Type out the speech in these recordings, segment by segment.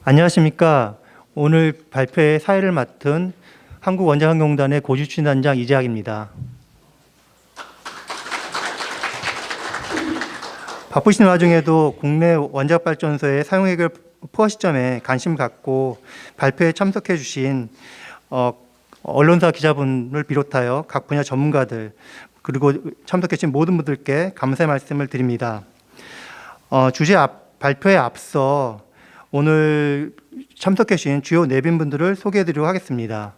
안녕하십니까. 오늘 발표의 사회를 맡은 한국원자력연구공단의 고주춘단장 이재학입니다. 바쁘신 와중에도 국내 원자력발전소의 사용해결 포화 시점에 관심 갖고 발표에 참석해 주신 언론사 기자분을 비롯하여 각 분야 전문가들 그리고 참석해 주신 모든 분들께 감사의 말씀을 드립니다. 발표에 앞서 오늘 참석해 주신 주요 내빈분들을 소개해 드리도록 하겠습니다.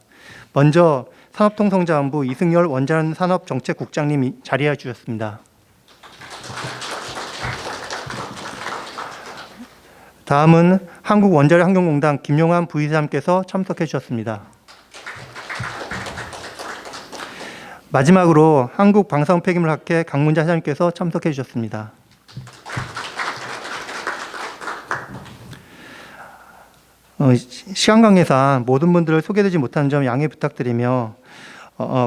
먼저 산업통상자원부 이승열 원자산업정책국장님이 자리해 주셨습니다. 다음은 한국원자력환경공단 김용환 부이사님께서 참석해 주셨습니다. 마지막으로 한국방사선폐기물학회 강문자 사장님께서 참석해 주셨습니다. 시간 관계상 모든 분들을 소개되지 못하는 점 양해 부탁드리며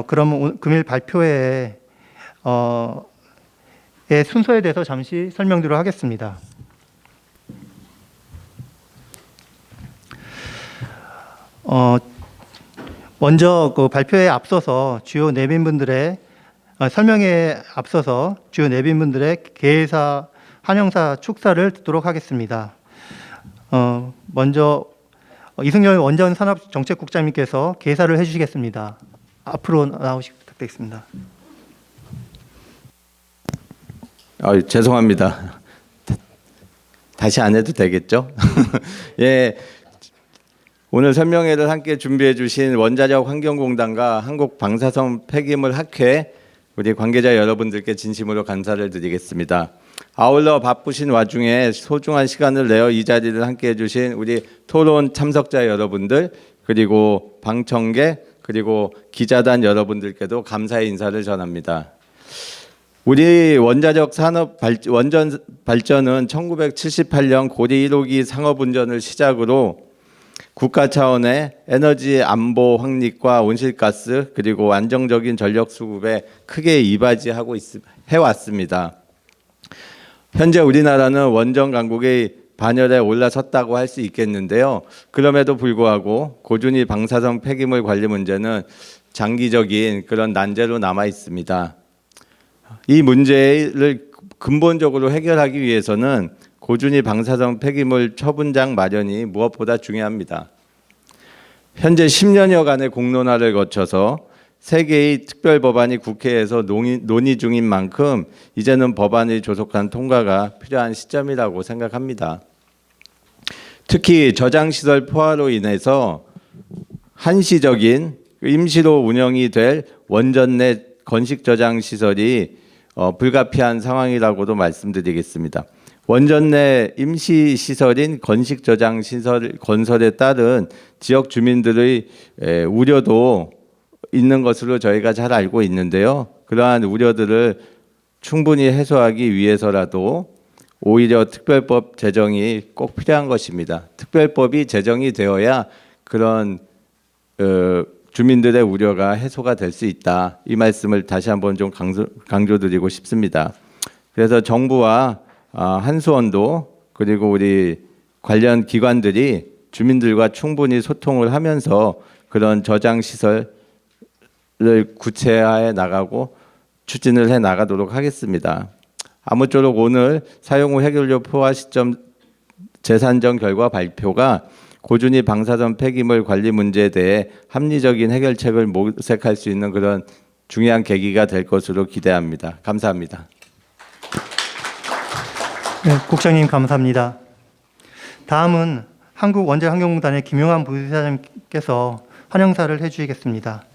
그럼 금일 발표회의 순서에 대해서 잠시 설명드리도록 하겠습니다. 먼저 그 발표에 앞서서 주요 내빈분들의 설명에 앞서서 주요 내빈분들의 개회사, 환영사 축사를 듣도록 하겠습니다. 먼저 이승열 원전산업정책국장님께서 개사를 해주시겠습니다. 앞으로 나오시기 부탁드리겠습니다. 죄송합니다. 다시 안 해도 되겠죠? 예, 오늘 설명회를 함께 준비해 주신 원자력환경공단과 한국방사선폐기물학회 우리 관계자 여러분들께 진심으로 감사를 드리겠습니다. 아울러 바쁘신 와중에 소중한 시간을 내어 이 자리를 함께 해주신 우리 토론 참석자 여러분들 그리고 방청객 그리고 기자단 여러분들께도 감사의 인사를 전합니다. 우리 원자력 산업 원전 발전은 1978년 고리 1호기 상업운전을 시작으로 국가 차원의 에너지 안보 확립과 온실가스 그리고 안정적인 전력 수급에 크게 이바지하고 해왔습니다. 현재 우리나라는 원전 강국의 반열에 올라섰다고 할 수 있겠는데요. 그럼에도 불구하고 고준위 방사선 폐기물 관리 문제는 장기적인 그런 난제로 남아 있습니다. 이 문제를 근본적으로 해결하기 위해서는 고준위 방사선 폐기물 처분장 마련이 무엇보다 중요합니다. 현재 10년여간의 공론화를 거쳐서 3개의 특별법안이 국회에서 논의 중인 만큼 이제는 법안의 조속한 통과가 필요한 시점이라고 생각합니다. 특히 저장시설 포화로 인해서 한시적인 임시로 운영이 될 원전 내 건식저장시설이 불가피한 상황이라고도 말씀드리겠습니다. 원전 내 임시시설인 건식저장시설 건설에 따른 지역 주민들의 우려도 있는 것으로 저희가 잘 알고 있는데요. 그러한 우려들을 충분히 해소하기 위해서라도 오히려 특별법 제정이 꼭 필요한 것입니다. 특별법이 제정이 되어야 그런 주민들의 우려가 해소가 될 수 있다. 이 말씀을 다시 한번 좀 강조드리고 싶습니다. 그래서 정부와 한수원도 그리고 우리 관련 기관들이 주민들과 충분히 소통을 하면서 그런 저장시설 를 구체화해 나가고 추진을 해 나가도록 하겠습니다. 아무쪼록 오늘 사용 후 해결료 포화 시점 재산정 결과 발표가 고준위 방사선 폐기물 관리 문제에 대해 합리적인 해결책을 모색할 수 있는 그런 중요한 계기가 될 것으로 기대합니다. 감사합니다. 네, 국장님 감사합니다. 다음은 한국원자력환경공단의 김용환 부이사장님께서 환영사를 해주시겠습니다.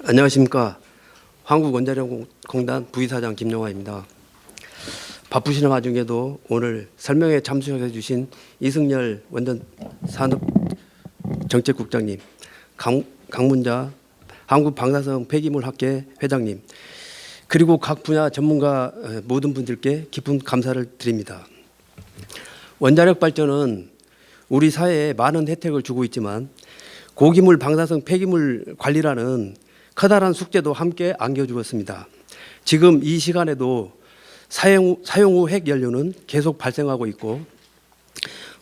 안녕하십니까. 한국원자력공단 부이사장 김용환입니다. 바쁘시는 와중에도 오늘 설명회에 참석해 주신 이승열 원전산업정책국장님, 강문자 한국방사선 폐기물학회 회장님, 그리고 각 분야 전문가 모든 분들께 깊은 감사를 드립니다. 원자력 발전은 우리 사회에 많은 혜택을 주고 있지만 고기물 방사성 폐기물 관리라는 커다란 숙제도 함께 안겨주었습니다. 지금 이 시간에도 사용 후 핵연료는 계속 발생하고 있고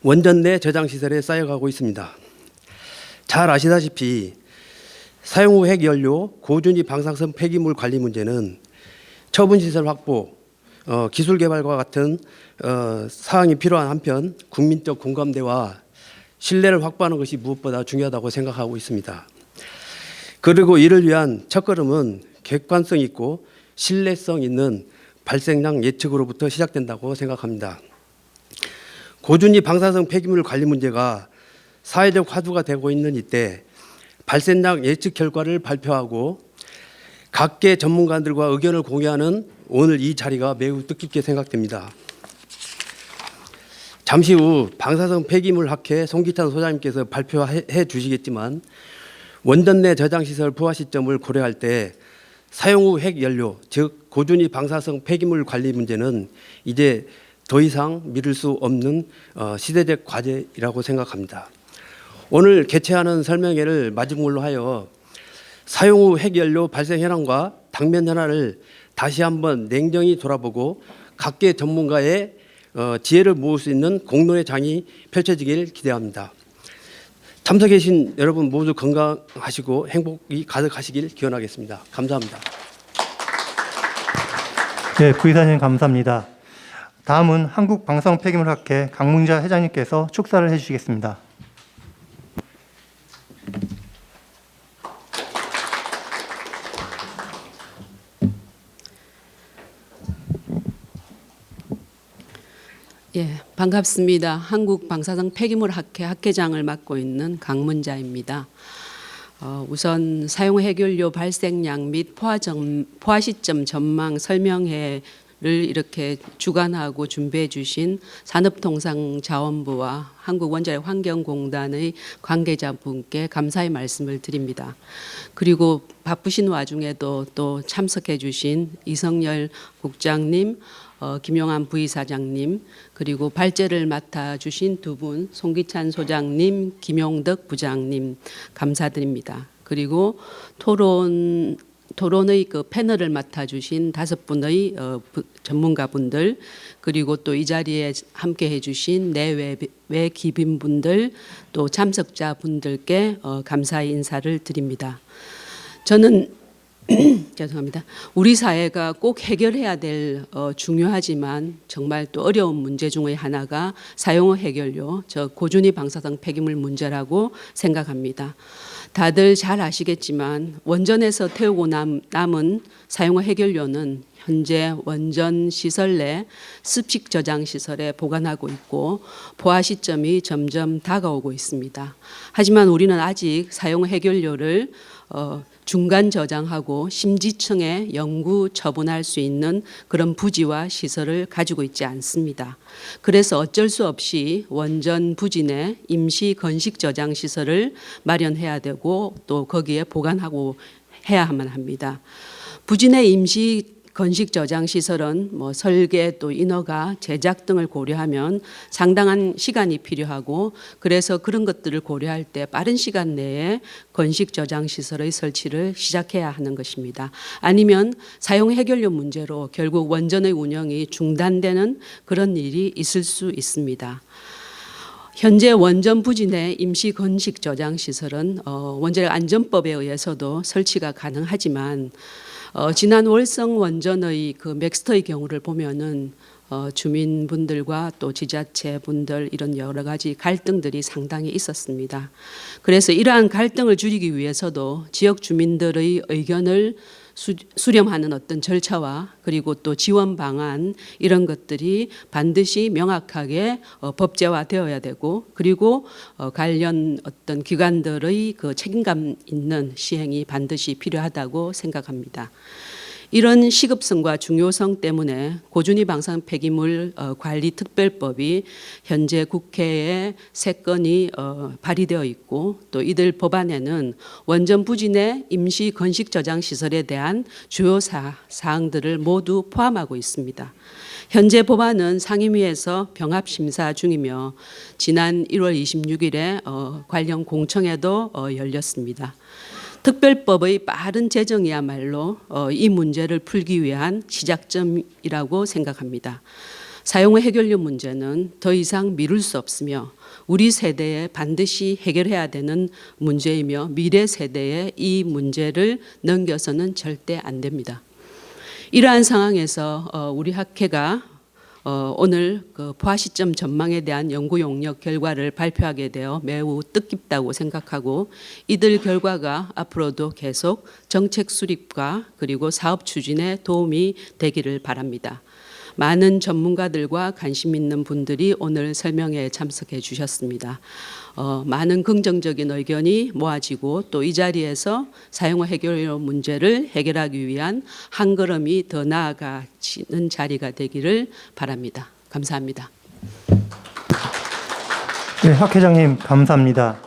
원전 내 저장시설에 쌓여가고 있습니다. 잘 아시다시피 사용 후 핵연료 고준위 방사성 폐기물 관리 문제는 처분시설 확보, 기술 개발과 같은 사항이 필요한 한편 국민적 공감대와 신뢰를 확보하는 것이 무엇보다 중요하다고 생각하고 있습니다. 그리고 이를 위한 첫걸음은 객관성 있고 신뢰성 있는 발생량 예측으로부터 시작된다고 생각합니다. 고준위 방사성 폐기물 관리 문제가 사회적 화두가 되고 있는 이때 발생량 예측 결과를 발표하고 각계 전문가들과 의견을 공유하는 오늘 이 자리가 매우 뜻깊게 생각됩니다. 잠시 후 방사성 폐기물 학회 송기찬 소장님께서 발표해 주시겠지만 원전 내 저장시설 부하 시점을 고려할 때 사용 후 핵연료, 즉 고준위 방사성 폐기물 관리 문제는 이제 더 이상 미룰 수 없는 시대적 과제라고 생각합니다. 오늘 개최하는 설명회를 마지막으로 하여 사용 후 핵연료 발생 현황과 당면 현황을 다시 한번 냉정히 돌아보고 각계 전문가의 지혜를 모을 수 있는 공론의 장이 펼쳐지길 기대합니다. 참석해 주신 여러분 모두 건강하시고 행복이 가득하시길 기원하겠습니다. 감사합니다. 네, 부의사님 감사합니다. 다음은 한국방사성폐기물학회 강문자 회장님께서 축사를 해주시겠습니다. 예, 반갑습니다. 한국방사성 폐기물학회 학회장을 맡고 있는 강문자입니다. 우선 사용 핵연료 발생량 및 포화 시점 전망 설명회를 이렇게 주관하고 준비해 주신 산업통상자원부와 한국원자력환경공단의 관계자분께 감사의 말씀을 드립니다. 그리고 바쁘신 와중에도 또 참석해 주신 이성열 국장님, 김용환 부의사장님, 그리고 발제를 맡아주신 두 분, 송기찬 소장님, 김용덕 부장님 감사드립니다. 그리고 토론의 그 패널을 맡아주신 5분의 전문가분들, 그리고 또 이 자리에 함께해 주신 내외 기빈분들, 또 참석자분들께 감사의 인사를 드립니다. 저는 죄송합니다. 우리 사회가 꼭 해결해야 될 중요하지만 정말 또 어려운 문제 중의 하나가 사용후 핵연료, 고준위 방사성 폐기물 문제라고 생각합니다. 다들 잘 아시겠지만 원전에서 태우고 남은 사용후 핵연료는 현재 원전 시설 내 습식 저장 시설에 보관하고 있고 포화 시점이 점점 다가오고 있습니다. 하지만 우리는 아직 사용후 핵연료를 중간 저장하고 심지층에 영구 처분할 수 있는 그런 부지와 시설을 가지고 있지 않습니다. 그래서 어쩔 수 없이 원전 부지 내 임시 건식 저장 시설을 마련해야 되고 또 거기에 보관하고 해야만 합니다. 부지 내 임시 건식 저장 시설은 설계 또 인허가, 제작 등을 고려하면 상당한 시간이 필요하고 그래서 그런 것들을 고려할 때 빠른 시간 내에 건식 저장 시설의 설치를 시작해야 하는 것입니다. 아니면 사용 핵연료 문제로 결국 원전의 운영이 중단되는 그런 일이 있을 수 있습니다. 현재 원전 부지 내 임시 건식 저장 시설은 원자력 안전법에 의해서도 설치가 가능하지만 지난 월성 원전의 그 맥스터의 경우를 보면은 주민분들과 또 지자체분들 이런 여러 가지 갈등들이 상당히 있었습니다. 그래서 이러한 갈등을 줄이기 위해서도 지역 주민들의 의견을 수렴하는 어떤 절차와 그리고 또 지원 방안 이런 것들이 반드시 명확하게 법제화되어야 되고 그리고 관련 어떤 기관들의 그 책임감 있는 시행이 반드시 필요하다고 생각합니다. 이런 시급성과 중요성 때문에 고준위 방사성 폐기물 관리 특별법이 현재 국회에 3건이 발의되어 있고 또 이들 법안에는 원전 부지 내 임시 건식 저장 시설에 대한 주요 사항들을 모두 포함하고 있습니다. 현재 법안은 상임위에서 병합 심사 중이며 지난 1월 26일에 관련 공청회도 열렸습니다. 특별법의 빠른 제정이야말로 이 문제를 풀기 위한 시작점이라고 생각합니다. 사용후 해결료 문제는 더 이상 미룰 수 없으며 우리 세대에 반드시 해결해야 되는 문제이며 미래 세대에 이 문제를 넘겨서는 절대 안 됩니다. 이러한 상황에서 우리 학회가 오늘 그 포화 시점 전망에 대한 연구 용역 결과를 발표하게 되어 매우 뜻깊다고 생각하고 이들 결과가 앞으로도 계속 정책 수립과 그리고 사업 추진에 도움이 되기를 바랍니다. 많은 전문가들과 관심 있는 분들이 오늘 설명회에 참석해 주셨습니다. 많은 긍정적인 의견이 모아지고 또 이 자리에서 사용후 해결료 문제를 해결하기 위한 한 걸음이 더 나아가는 자리가 되기를 바랍니다. 감사합니다. 네, 학 회장님 감사합니다.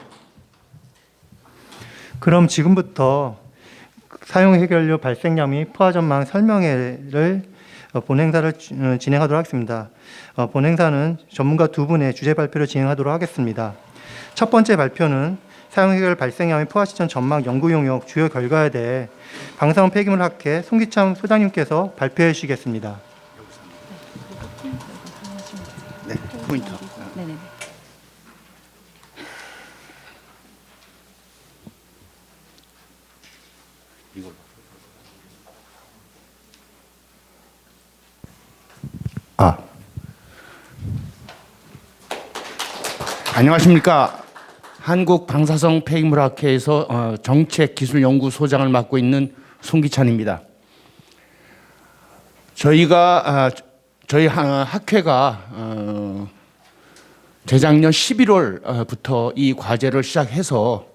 그럼 지금부터 사용 해결료 발생량 및 포화 전망 설명회를 본행사를 진행하도록 하겠습니다. 본행사는 전문가 두 분의 주제 발표를 진행하도록 하겠습니다. 첫 번째 발표는 사용 해결 발생량 및 포화 시점 전망 연구 용역 주요 결과에 대해 방사원 폐기물 학회 송기창 소장님께서 발표해 주시겠습니다. 네, 포인트. 네네. 안녕하십니까. 한국방사성 폐기물학회에서 정책기술연구소장을 맡고 있는 송기찬입니다. 저희 학회가 재작년 11월부터 이 과제를 시작해서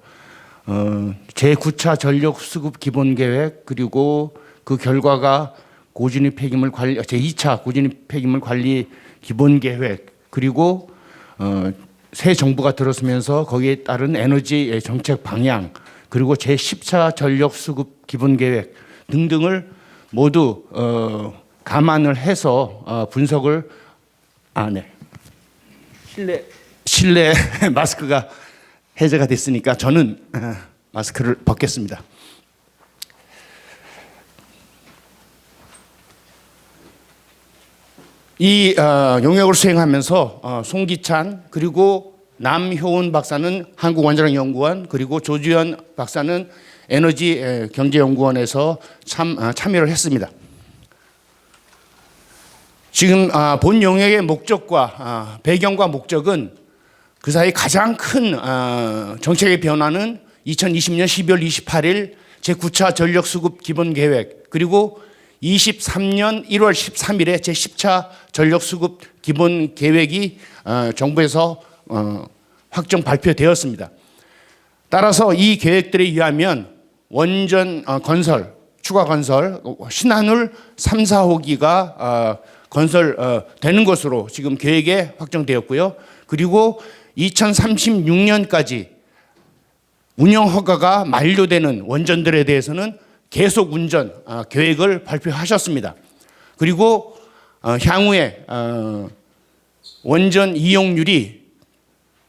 제9차 전력수급 기본계획 그리고 그 결과가 고진입 폐기물 관리 제2차 고진입 폐기물 관리 기본계획 그리고 새 정부가 들어서면서 거기에 따른 에너지 정책 방향 그리고 제10차 전력수급 기본계획 등등을 모두 감안을 해서 분석을 실내 마스크가 해제가 됐으니까 저는 마스크를 벗겠습니다. 이 용역을 수행하면서 송기찬 그리고 남효은 박사는 한국원자력연구원 그리고 조주현 박사는 에너지경제연구원에서 참여를 했습니다. 지금 본 용역의 목적과 배경과 목적은 그 사이 가장 큰 정책의 변화는 2020년 12월 28일 제9차 전력수급 기본계획 그리고 23년 1월 13일에 제10차 전력수급 기본계획이 정부에서 확정 발표되었습니다. 따라서 이 계획들에 의하면 원전 건설, 추가 건설, 신한울 3, 4호기가 건설되는 것으로 지금 계획에 확정되었고요. 그리고 2036년까지 운영 허가가 만료되는 원전들에 대해서는 계속 운전 계획을 발표하셨습니다. 그리고 향후에 원전 이용률이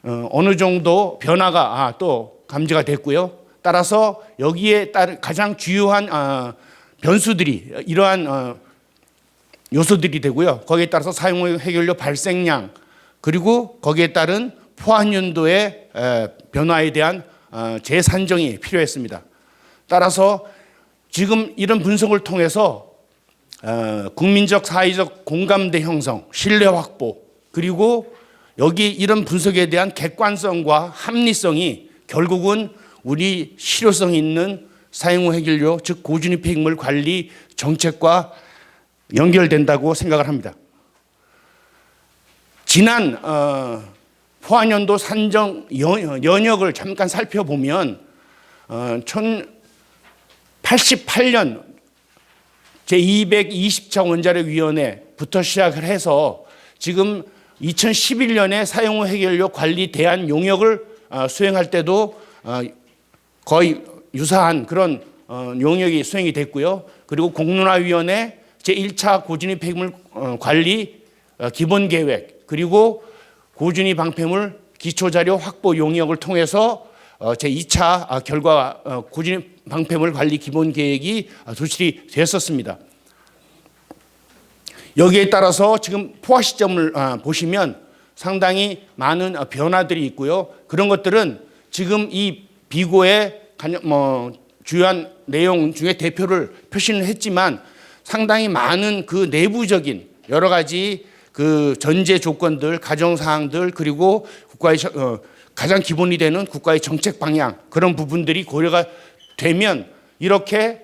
어느 정도 변화가 또 감지가 됐고요. 따라서 여기에 따른 가장 주요한 변수들이 이러한 요소들이 되고요. 거기에 따라서 사용 해결료 발생량 그리고 거기에 따른 포화연도의 변화에 대한 재산정이 필요했습니다. 따라서 지금 이런 분석을 통해서 국민적 사회적 공감대 형성, 신뢰 확보 그리고 여기 이런 분석에 대한 객관성과 합리성이 결국은 우리 실효성 있는 사용 해결료 즉 고진입 폐기물 관리 정책과 연결된다고 생각을 합니다. 지난 포화연도 산정 연역을 잠깐 살펴보면 88년 제220차 원자력위원회부터 시작을 해서 지금 2011년에 사용후 해결료 관리 대안 용역을 수행할 때도 거의 유사한 그런 용역이 수행이 됐고요. 그리고 공론화위원회 제1차 고준위 폐기물 관리 기본 계획, 그리고 고준위 방패물 기초자료 확보 용역을 통해서 제2차 결과 고준위 방패물 관리 기본 계획이 도출이 됐었습니다. 여기에 따라서 지금 포화 시점을 보시면 상당히 많은 변화들이 있고요. 그런 것들은 지금 이 비고의 주요한 내용 중에 대표를 표시는 했지만 상당히 많은 그 내부적인 여러 가지 그 전제 조건들, 가정 사항들, 그리고 국가의 가장 기본이 되는 국가의 정책 방향, 그런 부분들이 고려가 되면 이렇게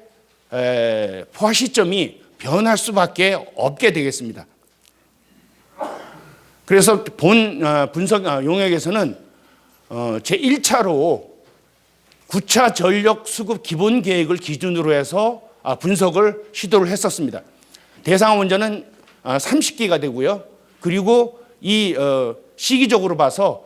포화 시점이 변할 수밖에 없게 되겠습니다. 그래서 본 분석 용역에서는 제1차로 9차 전력 수급 기본 계획을 기준으로 해서 분석을 시도를 했었습니다. 대상 원전은 30기가 되고요. 그리고 이 시기적으로 봐서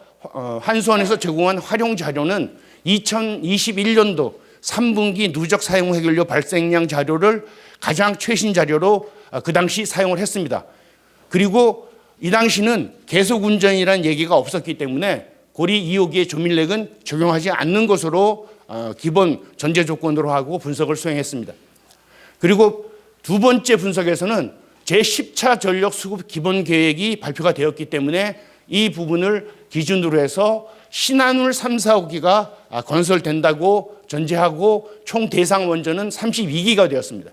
한수원에서 제공한 활용 자료는 2021년도 3분기 누적 사용 해결료 발생량 자료를 가장 최신 자료로 그 당시 사용을 했습니다. 그리고 이 당시는 계속 운전이라는 얘기가 없었기 때문에 고리 2호기의 조밀렉은 적용하지 않는 것으로 기본 전제 조건으로 하고 분석을 수행했습니다. 그리고 두 번째 분석에서는 제10차 전력 수급 기본 계획이 발표가 되었기 때문에 이 부분을 기준으로 해서 신한울 3, 4호기가 건설된다고 전제하고 총 대상 원전은 32기가 되었습니다.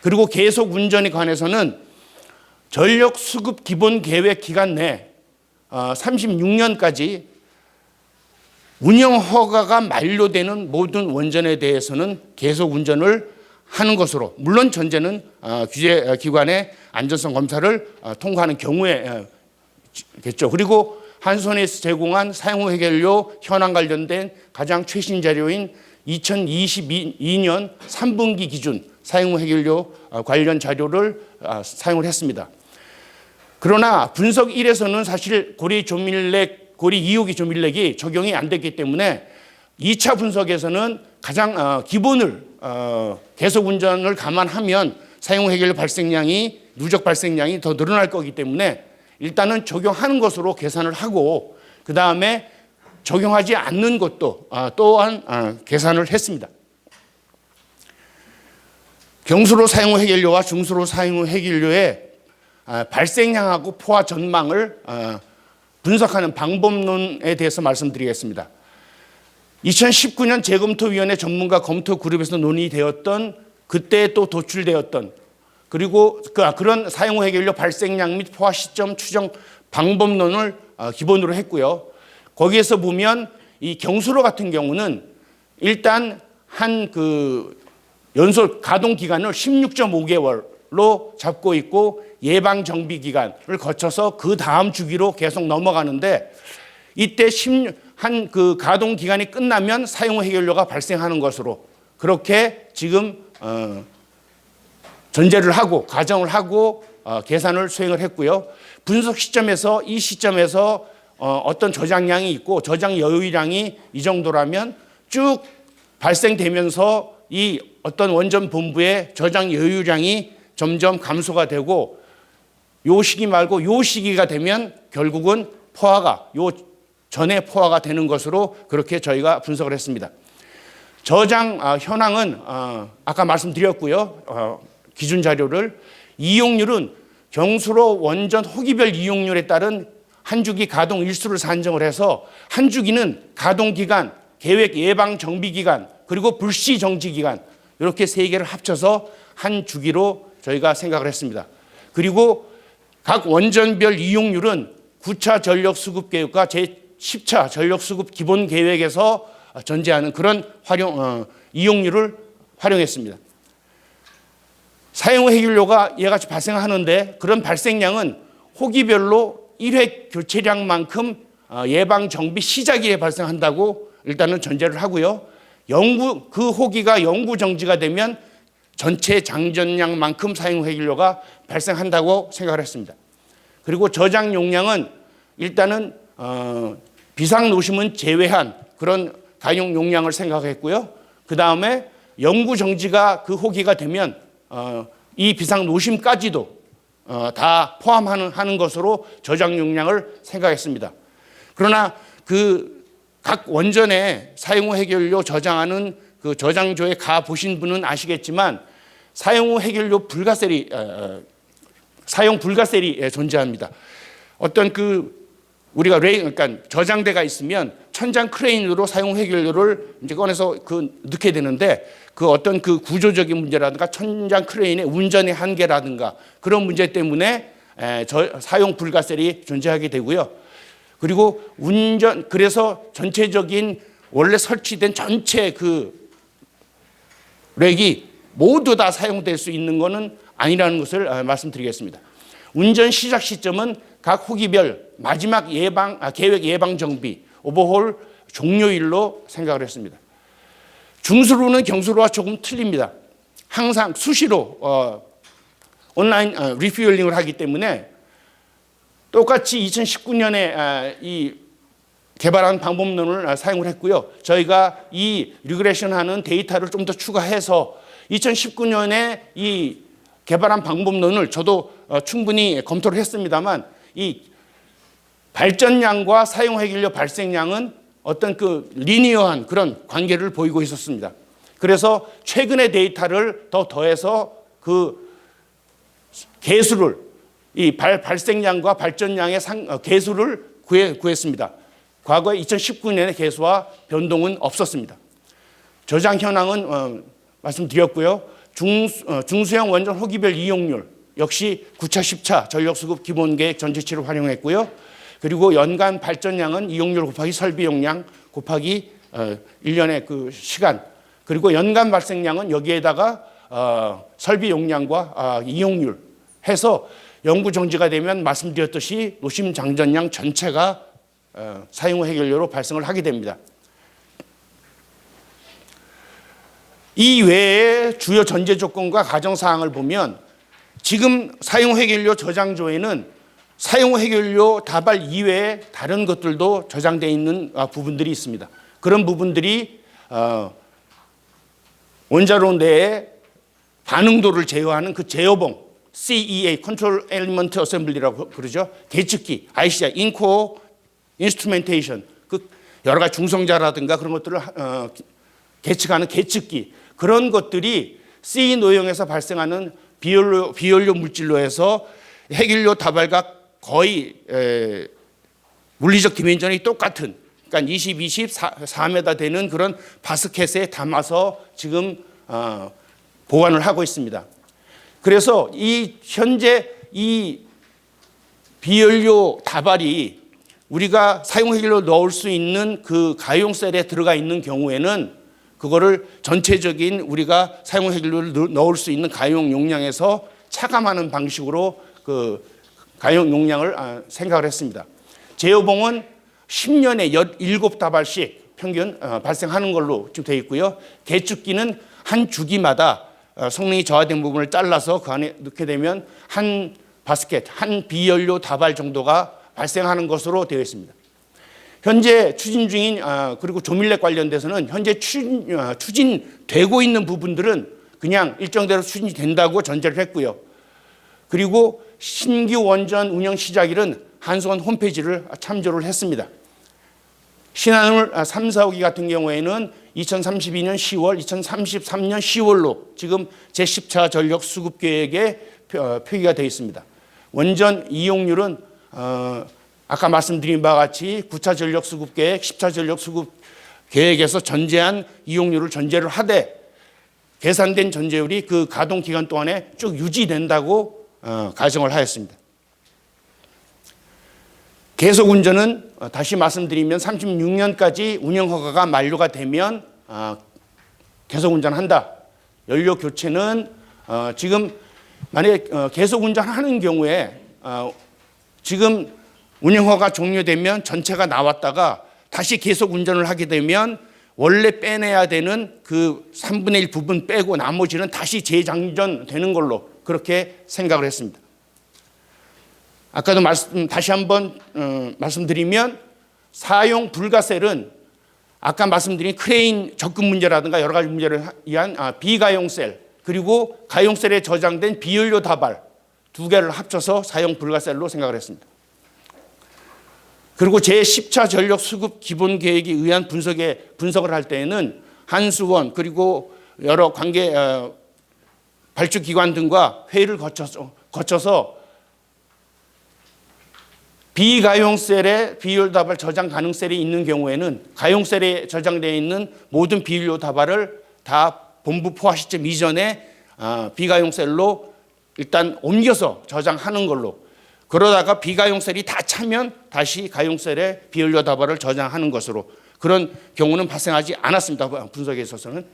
그리고 계속 운전에 관해서는 전력 수급 기본 계획 기간 내 36년까지 운영 허가가 만료되는 모든 원전에 대해서는 계속 운전을 하는 것으로, 물론 전제는 규제 기관의 안전성 검사를 통과하는 경우에겠죠. 그리고 한수원에서 제공한 사용 후 해결료 현황 관련된 가장 최신 자료인 2022년 3분기 기준 사용 후 해결료 관련 자료를 사용을 했습니다. 그러나 분석 1에서는 사실 고리 2호기 조밀렉이 적용이 안 됐기 때문에 2차 분석에서는 가장 기본을 계속 운전을 감안하면 사용 해결료 발생량이 누적 발생량이 더 늘어날 거기 때문에 일단은 적용하는 것으로 계산을 하고 그 다음에 적용하지 않는 것도 또한 계산을 했습니다. 경수로 사용 후 해결료와 중수로 사용 후 해결료의 발생량하고 포화 전망을 분석하는 방법론에 대해서 말씀드리겠습니다. 2019년 재검토위원회 전문가 검토 그룹에서 논의되었던, 그때 또 도출되었던, 그리고 그런 사용 후 해결료 발생량 및 포화 시점 추정 방법론을 기본으로 했고요. 거기에서 보면 이 경수로 같은 경우는 일단 한 연소 가동 기간을 16.5개월로 잡고 있고 예방 정비 기간을 거쳐서 그 다음 주기로 계속 넘어가는데, 이때 한 가동 기간이 끝나면 사용 후 해결료가 발생하는 것으로 그렇게 지금 전제를 하고 가정을 하고 계산을 수행을 했고요. 분석 시점에서 이 시점에서 어떤 저장량이 있고 저장 여유량이 이 정도라면 쭉 발생되면서 이 어떤 원전 본부의 저장 여유량이 점점 감소가 되고 요 시기 말고 요 시기가 되면 결국은 포화가 요 전에 포화가 되는 것으로 그렇게 저희가 분석을 했습니다. 저장 현황은 아까 말씀드렸고요. 기준 자료를 이용률은 경수로 원전 호기별 이용률에 따른 한 주기 가동 일수를 산정을 해서 한 주기는 가동 기간, 계획 예방 정비 기간, 그리고 불시 정지 기간 이렇게 세 개를 합쳐서 한 주기로 저희가 생각을 했습니다. 그리고 각 원전별 이용률은 9차 전력 수급 계획과 제10차 전력 수급 기본 계획에서 전제하는 그런 이용률을 활용했습니다. 사용 후 해결료가 이와 같이 발생하는데 그런 발생량은 호기별로 1회 교체량만큼 예방 정비 시작일에 발생한다고 일단은 전제를 하고요. 그 호기가 영구 정지가 되면 전체 장전량만큼 사용 후 해결료가 발생한다고 생각을 했습니다. 그리고 저장 용량은 일단은 비상 노심은 제외한 그런 가용 용량을 생각했고요. 그 다음에 영구 정지가 그 호기가 되면 이 비상 노심까지도 다 포함하는 것으로 저장 용량을 생각했습니다. 그러나 그 각 원전에 사용 후 해결료 저장하는 그 저장소에 가 보신 분은 아시겠지만 사용 후 해결료 불가셀이 사용 불가셀이 존재합니다. 어떤 우리가 그러니까 저장대가 있으면 천장 크레인으로 사용 해결료를 이제 꺼내서 넣게 되는데 어떤 구조적인 문제라든가 천장 크레인의 운전의 한계라든가 그런 문제 때문에 사용 불가셀이 존재하게 되고요. 그리고 그래서 전체적인 원래 설치된 전체 렉이 모두 다 사용될 수 있는 것은 아니라는 것을 말씀드리겠습니다. 운전 시작 시점은 각 호기별 마지막 계획 예방 정비 오버홀 종료일로 생각을 했습니다. 중수로는 경수로와 조금 틀립니다. 항상 수시로 온라인 리퓨얼링을 하기 때문에 똑같이 2019년에 이 개발한 방법론을 사용을 했고요. 저희가 이 리그레션하는 데이터를 좀 더 추가해서 2019년에 이 개발한 방법론을 저도 충분히 검토를 했습니다만 이 발전량과 사용 해결료 발생량은 어떤 리니어한 그런 관계를 보이고 있었습니다. 그래서 최근의 데이터를 더해서 계수를 이 발생량과 발전량의 계수를 구했습니다. 과거 2019년의 계수와 변동은 없었습니다. 저장 현황은 말씀드렸고요. 중수형 원전 호기별 이용률 역시 9차, 10차 전력수급 기본계획 전체치를 활용했고요. 그리고 연간 발전량은 이용률 곱하기 설비 용량 곱하기 1년의 시간, 그리고 연간 발생량은 여기에다가 설비 용량과 이용률 해서 영구 정지가 되면 말씀드렸듯이 노심 장전량 전체가 사용 후 해결료로 발생을 하게 됩니다. 이 외에 주요 전제 조건과 가정 사항을 보면 지금 사용 후 해결료 저장소에는 사용 후 해결료 다발 이외에 다른 것들도 저장되어 있는 부분들이 있습니다. 그런 부분들이 원자로 내에 반응도를 제어하는 제어봉 CEA (Control Element Assembly라고 그러죠. 계측기, ICI (In-Core Instrumentation) 여러 가지 중성자라든가 그런 것들을 계측하는 계측기, 그런 것들이 C 노형에서 발생하는 비연료 물질로 해서 해결료 다발과 거의 물리적 디멘전이 똑같은, 그러니까 4m 되는 그런 바스켓에 담아서 지금 보관을 하고 있습니다. 그래서 현재 이 비연료 다발이 우리가 사용 해결료 넣을 수 있는 가용셀에 들어가 있는 경우에는 그거를 전체적인 우리가 사용 해결료를 넣을 수 있는 가용 용량에서 차감하는 방식으로 가용 용량을 생각을 했습니다. 제어봉은 10년에 17다발씩 평균 발생하는 걸로 지금 되어 있고요. 계측기는 한 주기마다 성능이 저하된 부분을 잘라서 그 안에 넣게 되면 한 바스켓, 한 비연료 다발 정도가 발생하는 것으로 되어 있습니다. 현재 추진 중인 그리고 조밀렉 관련돼서는 현재 추진되고 있는 부분들은 그냥 일정대로 추진이 된다고 전제를 했고요. 그리고 신규 원전 운영 시작일은 한수원 홈페이지를 참조를 했습니다. 신한울 3, 4호기 같은 경우에는 2032년 10월, 2033년 10월로 지금 제10차 전력 수급 계획에 표기가 되어 있습니다. 원전 이용률은 아까 말씀드린 바와 같이 9차 전력 수급 계획, 10차 전력 수급 계획에서 전제한 이용률을 전제를 하되 계산된 전제율이 가동 기간 동안에 쭉 유지된다고 가정을 하였습니다. 계속 운전은 다시 말씀드리면 36년까지 운영 허가가 만료가 되면 계속 운전한다. 연료 교체는 지금 만약에 계속 운전하는 경우에 지금 운영 허가 종료되면 전체가 나왔다가 다시 계속 운전을 하게 되면 원래 빼내야 되는 3분의 1 부분 빼고 나머지는 다시 재장전되는 걸로 그렇게 생각을 했습니다. 아까도 다시 한번 말씀드리면 사용 불가셀은 아까 말씀드린 크레인 접근 문제라든가 여러 가지 문제를 위한 비가용 셀, 그리고 가용셀에 저장된 비연료 다발 두 개를 합쳐서 사용 불가셀로 생각을 했습니다. 그리고 제10차 전력 수급 기본 계획에 의한 분석을 할 때에는 한수원 그리고 여러 관계 발주 기관 등과 회의를 거쳐서 비가용셀에 비연료 다발 저장 가능 셀이 있는 경우에는 가용셀에 저장되어 있는 모든 비연료 다발을 다 본부 포화 시점 이전에 비가용셀로 일단 옮겨서 저장하는 걸로, 그러다가 비가용셀이 다 차면 다시 가용셀에 비연료 다발을 저장하는 것으로, 그런 경우는 발생하지 않았습니다. 분석에 있어서는.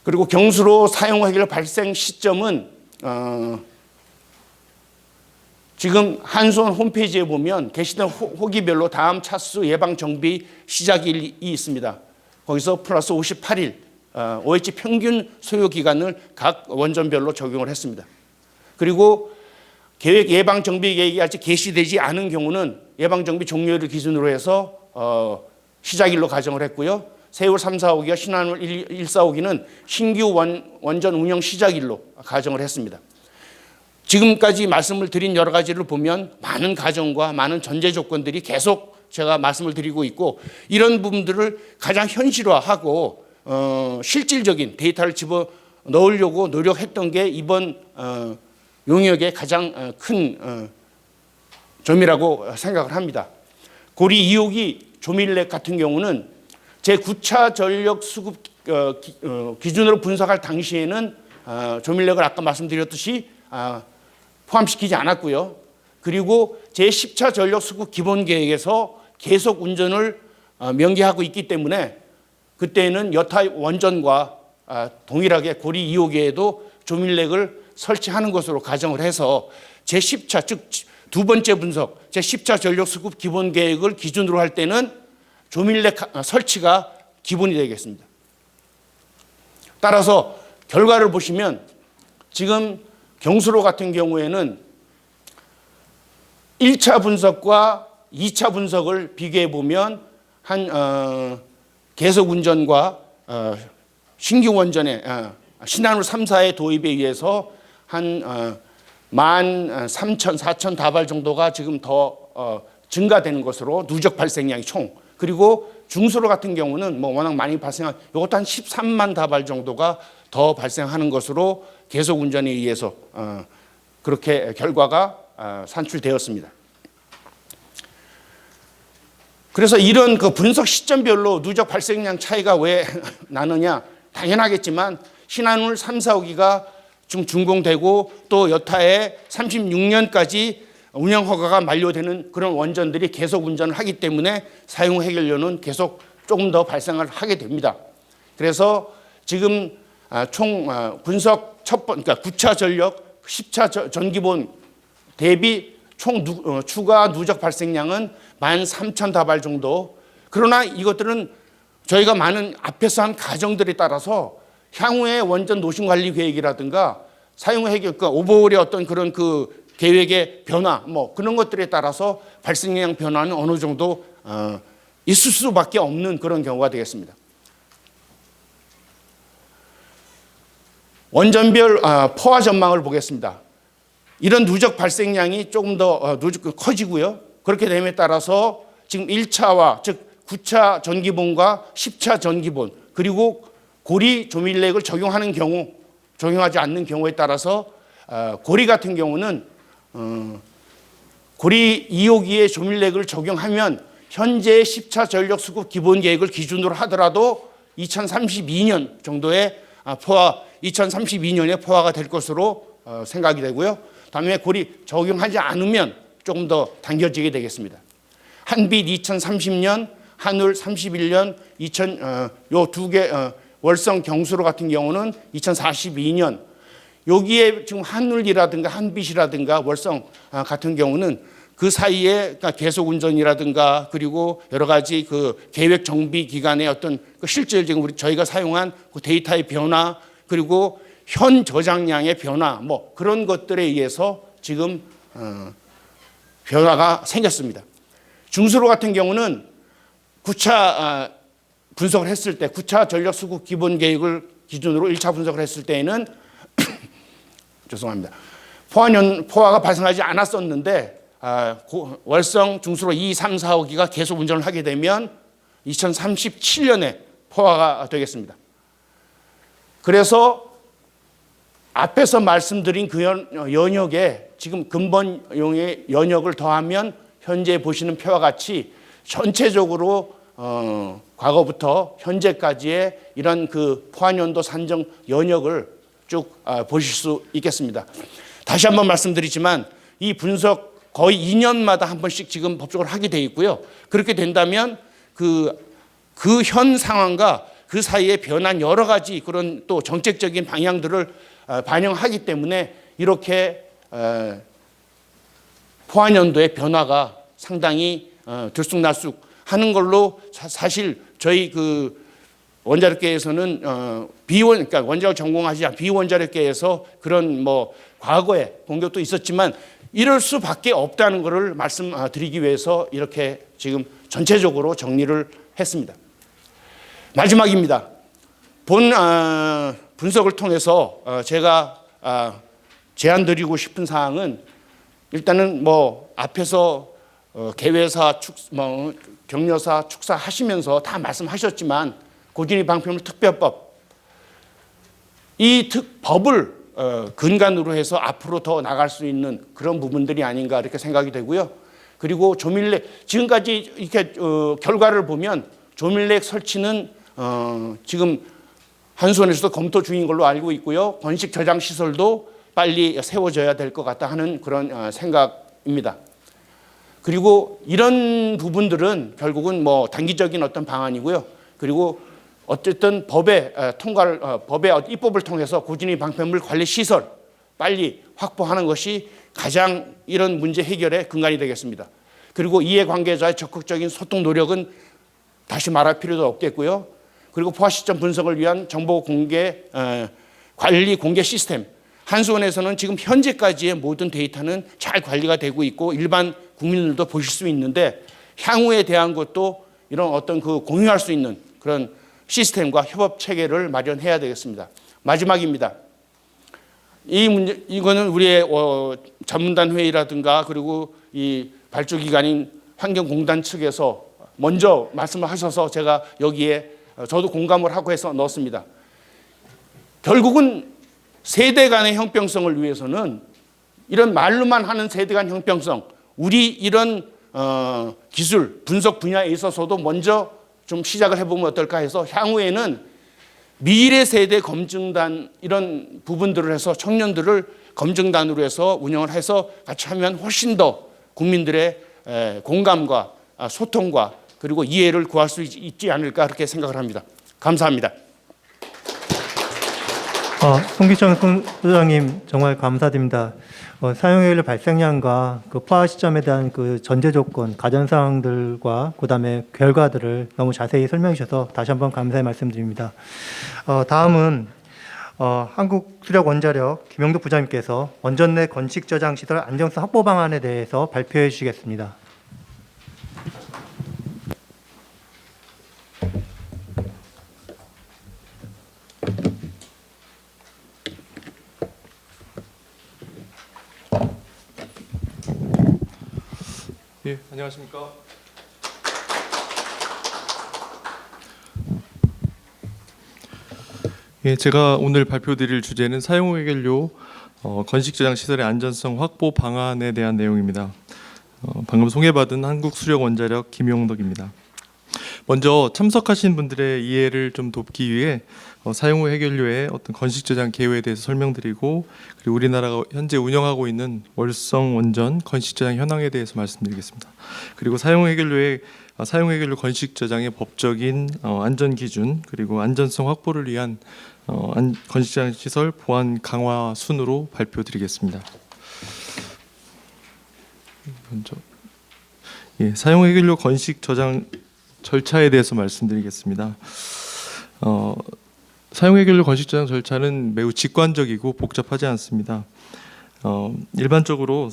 그리고 경수로 사용 해결 발생 시점은 지금 한수원 홈페이지에 보면 게시된 호기별로 다음 차수 예방 정비 시작일이 있습니다. 거기서 플러스 58일 OH 평균 소요 기간을 각 원전별로 적용을 했습니다. 그리고 계획 예방 정비 계획이 아직 개시되지 않은 경우는 예방 정비 종료일을 기준으로 해서 시작일로 가정을 했고요. 세월 3, 4호기와 신한울 1, 4호기는 신규 원전 운영 시작일로 가정을 했습니다. 지금까지 말씀을 드린 여러 가지를 보면 많은 가정과 많은 전제 조건들이 계속 제가 말씀을 드리고 있고, 이런 부분들을 가장 현실화하고 실질적인 데이터를 집어넣으려고 노력했던 게 이번 용역의 가장 큰 점이라고 생각을 합니다. 고리 2호기 조밀렉 같은 경우는 제9차 전력 수급 기준으로 분석할 당시에는 조밀렉을 아까 말씀드렸듯이 포함시키지 않았고요. 그리고 제10차 전력 수급 기본 계획에서 계속 운전을 명기하고 있기 때문에 그때는 여타 원전과 동일하게 고리 2호기에도 조밀렉을 설치하는 것으로 가정을 해서 제10차, 즉 두 번째 분석, 제10차 전력 수급 기본 계획을 기준으로 할 때는 조밀렉 설치가 기본이 되겠습니다. 따라서 결과를 보시면 지금 경수로 같은 경우에는 1차 분석과 2차 분석을 비교해 보면 계속 운전과 신규 원전의 신한울 3, 4의 도입에 의해서 한 13,000, 4,000 다발 정도가 지금 더 증가되는 것으로 누적 발생량이 총, 그리고 중수로 같은 경우는 뭐 워낙 많이 발생한 이것도 한 13만 다발 정도가 더 발생하는 것으로 계속 운전에 의해서 그렇게 결과가 산출되었습니다. 그래서 이런 그 분석 시점별로 누적 발생량 차이가 왜 나느냐? 당연하겠지만 신한울 3, 4호기가 지금 준공되고 또 여타의 36년까지 운영 허가가 만료되는 그런 원전들이 계속 운전을 하기 때문에 사용 해결료는 계속 조금 더 발생을 하게 됩니다. 그래서 지금 총 분석 그러니까 9차 전력, 10차 전기본 대비 총 추가 누적 발생량은 13,000다발 정도. 그러나 이것들은 저희가 많은 앞에서 한 가정들에 따라서 향후의 원전 노심 관리 계획이라든가 사용 해결, 그러니까 오버홀의 어떤 그런 그 계획의 변화, 뭐 그런 것들에 따라서 발생량 변화는 어느 정도 있을 수밖에 없는 그런 경우가 되겠습니다. 원전별 포화 전망을 보겠습니다. 이런 누적 발생량이 조금 더 커지고요. 그렇게 됨에 따라서 지금 1차와 즉 9차 전기본과 10차 전기본, 그리고 고리 조밀렉을 적용하는 경우, 적용하지 않는 경우에 따라서 고리 같은 경우는 고리 2호기에 조밀렉을 적용하면 현재 10차 전력 수급 기본 계획을 기준으로 하더라도 2032년 정도의 2032년에 포화가 될 것으로 생각이 되고요. 다음에 고리 적용하지 않으면 조금 더 당겨지게 되겠습니다. 한빛 2030년, 한울 31년, 요 두 개 월성 경수로 같은 경우는 2042년. 여기에 지금 한울이라든가 한빛이라든가 월성 같은 경우는 그 사이에 계속 운전이라든가 그리고 여러 가지 그 계획 정비 기간의 어떤 실질적인 저희가 사용한 그 데이터의 변화, 그리고 현 저장량의 변화, 뭐 그런 것들에 의해서 지금 변화가 생겼습니다. 중수로 같은 경우는 9차 분석을 했을 때 9차 전력 수급 기본 계획을 기준으로 1차 분석을 했을 때에는 죄송합니다. 포화가 발생하지 않았었는데 월성 중수로 2, 3, 4호기가 계속 운전을 하게 되면 2037년에 포화가 되겠습니다. 그래서 앞에서 말씀드린 그 연역에 지금 근본용의 연역을 더하면 현재 보시는 표와 같이 전체적으로 과거부터 현재까지의 이런 그 포화년도 산정 연역을 쭉 보실 수 있겠습니다. 다시 한번 말씀드리지만 이 분석 거의 2년마다 한 번씩 지금 법적으로 하게 돼 있고요. 그렇게 된다면 그 현 상황과 그 사이에 변한 여러 가지 그런 또 정책적인 방향들을 반영하기 때문에 이렇게 포화년도의 변화가 상당히 들쑥날쑥 하는 걸로 사실 저희 그 원자력계에서는 그러니까 원자력 전공하지 않은 비원자력계에서 그런 뭐 과거에 공격도 있었지만 이럴 수밖에 없다는 것을 말씀드리기 위해서 이렇게 지금 전체적으로 정리를 했습니다. 마지막입니다. 본 분석을 통해서 제가 제안드리고 싶은 사항은 일단은 뭐 앞에서 개회사, 격려사, 축사 하시면서 다 말씀하셨지만 고진위 방편물 특별법 이 법을 근간으로 해서 앞으로 더 나갈 수 있는 그런 부분들이 아닌가 이렇게 생각이 되고요. 그리고 조밀렉 지금까지 이렇게 결과를 보면 조밀렉 설치는 지금 한수원에서도 검토 중인 걸로 알고 있고요. 건식 저장 시설도 빨리 세워져야 될 것 같다 하는 그런 생각입니다. 그리고 이런 부분들은 결국은 뭐 단기적인 어떤 방안이고요. 그리고 어쨌든 법의 통과를 법의 입법을 통해서 고진위 방편물 관리 시설 빨리 확보하는 것이 가장 이런 문제 해결의 근간이 되겠습니다. 그리고 이해관계자의 적극적인 소통 노력은 다시 말할 필요도 없겠고요. 그리고 포화 시점 분석을 위한 정보 공개 관리 공개 시스템 한수원에서는 지금 현재까지의 모든 데이터는 잘 관리가 되고 있고 일반 국민들도 보실 수 있는데 향후에 대한 것도 이런 어떤 그 공유할 수 있는 그런 시스템과 협업 체계를 마련해야 되겠습니다. 마지막입니다. 이 문제 이거는 우리의 전문단 회의라든가 그리고 이 발주기관인 환경공단 측에서 먼저 말씀을 하셔서 제가 여기에 저도 공감을 하고 해서 넣었습니다. 결국은 세대 간의 형평성을 위해서는 이런 말로만 하는 세대 간 형평성, 우리 이런 기술 분석 분야에 있어서도 먼저 좀 시작을 해보면 어떨까 해서 향후에는 미래 세대 검증단 이런 부분들을 해서 청년들을 검증단으로 해서 운영을 해서 같이 하면 훨씬 더 국민들의 공감과 소통과 그리고 이해를 구할 수 있지 않을까 그렇게 생각을 합니다. 감사합니다. 송기천 소장님 정말 감사드립니다. 사용해결 발생량과 그 포화 시점에 대한 그 전제 조건, 가전 사항들과 그다음에 결과들을 너무 자세히 설명해 주셔서 다시 한번 감사의 말씀드립니다. 다음은 한국수력원자력 김영덕 부장님께서 원전 내 건식 저장 시설 안정성 확보 방안에 대해서 발표해 주시겠습니다. 예, 안녕하십니까. 예, 제가 오늘 발표드릴 주제는 사용 해결료 건식 저장 시설의 안전성 확보 방안에 대한 내용입니다. 방금 소개받은 한국수력원자력 김용덕입니다. 먼저 참석하신 분들의 이해를 좀 돕기 위해 사용 후 해결료의 어떤 건식 저장 개요에 대해서 설명드리고 그리고 우리나라가 현재 운영하고 있는 월성 원전 건식 저장 현황에 대해서 말씀드리겠습니다. 그리고 사용 해결료 건식 저장의 법적인 안전 기준 그리고 안전성 확보를 위한 건식 저장 시설 보안 강화 순으로 발표드리겠습니다. 먼저 사용 해결료 건식 저장 절차에 대해서 말씀드리겠습니다. 사용 해결료 건식 저장 절차는 매우 직관적이고 복잡하지 않습니다. 일반적으로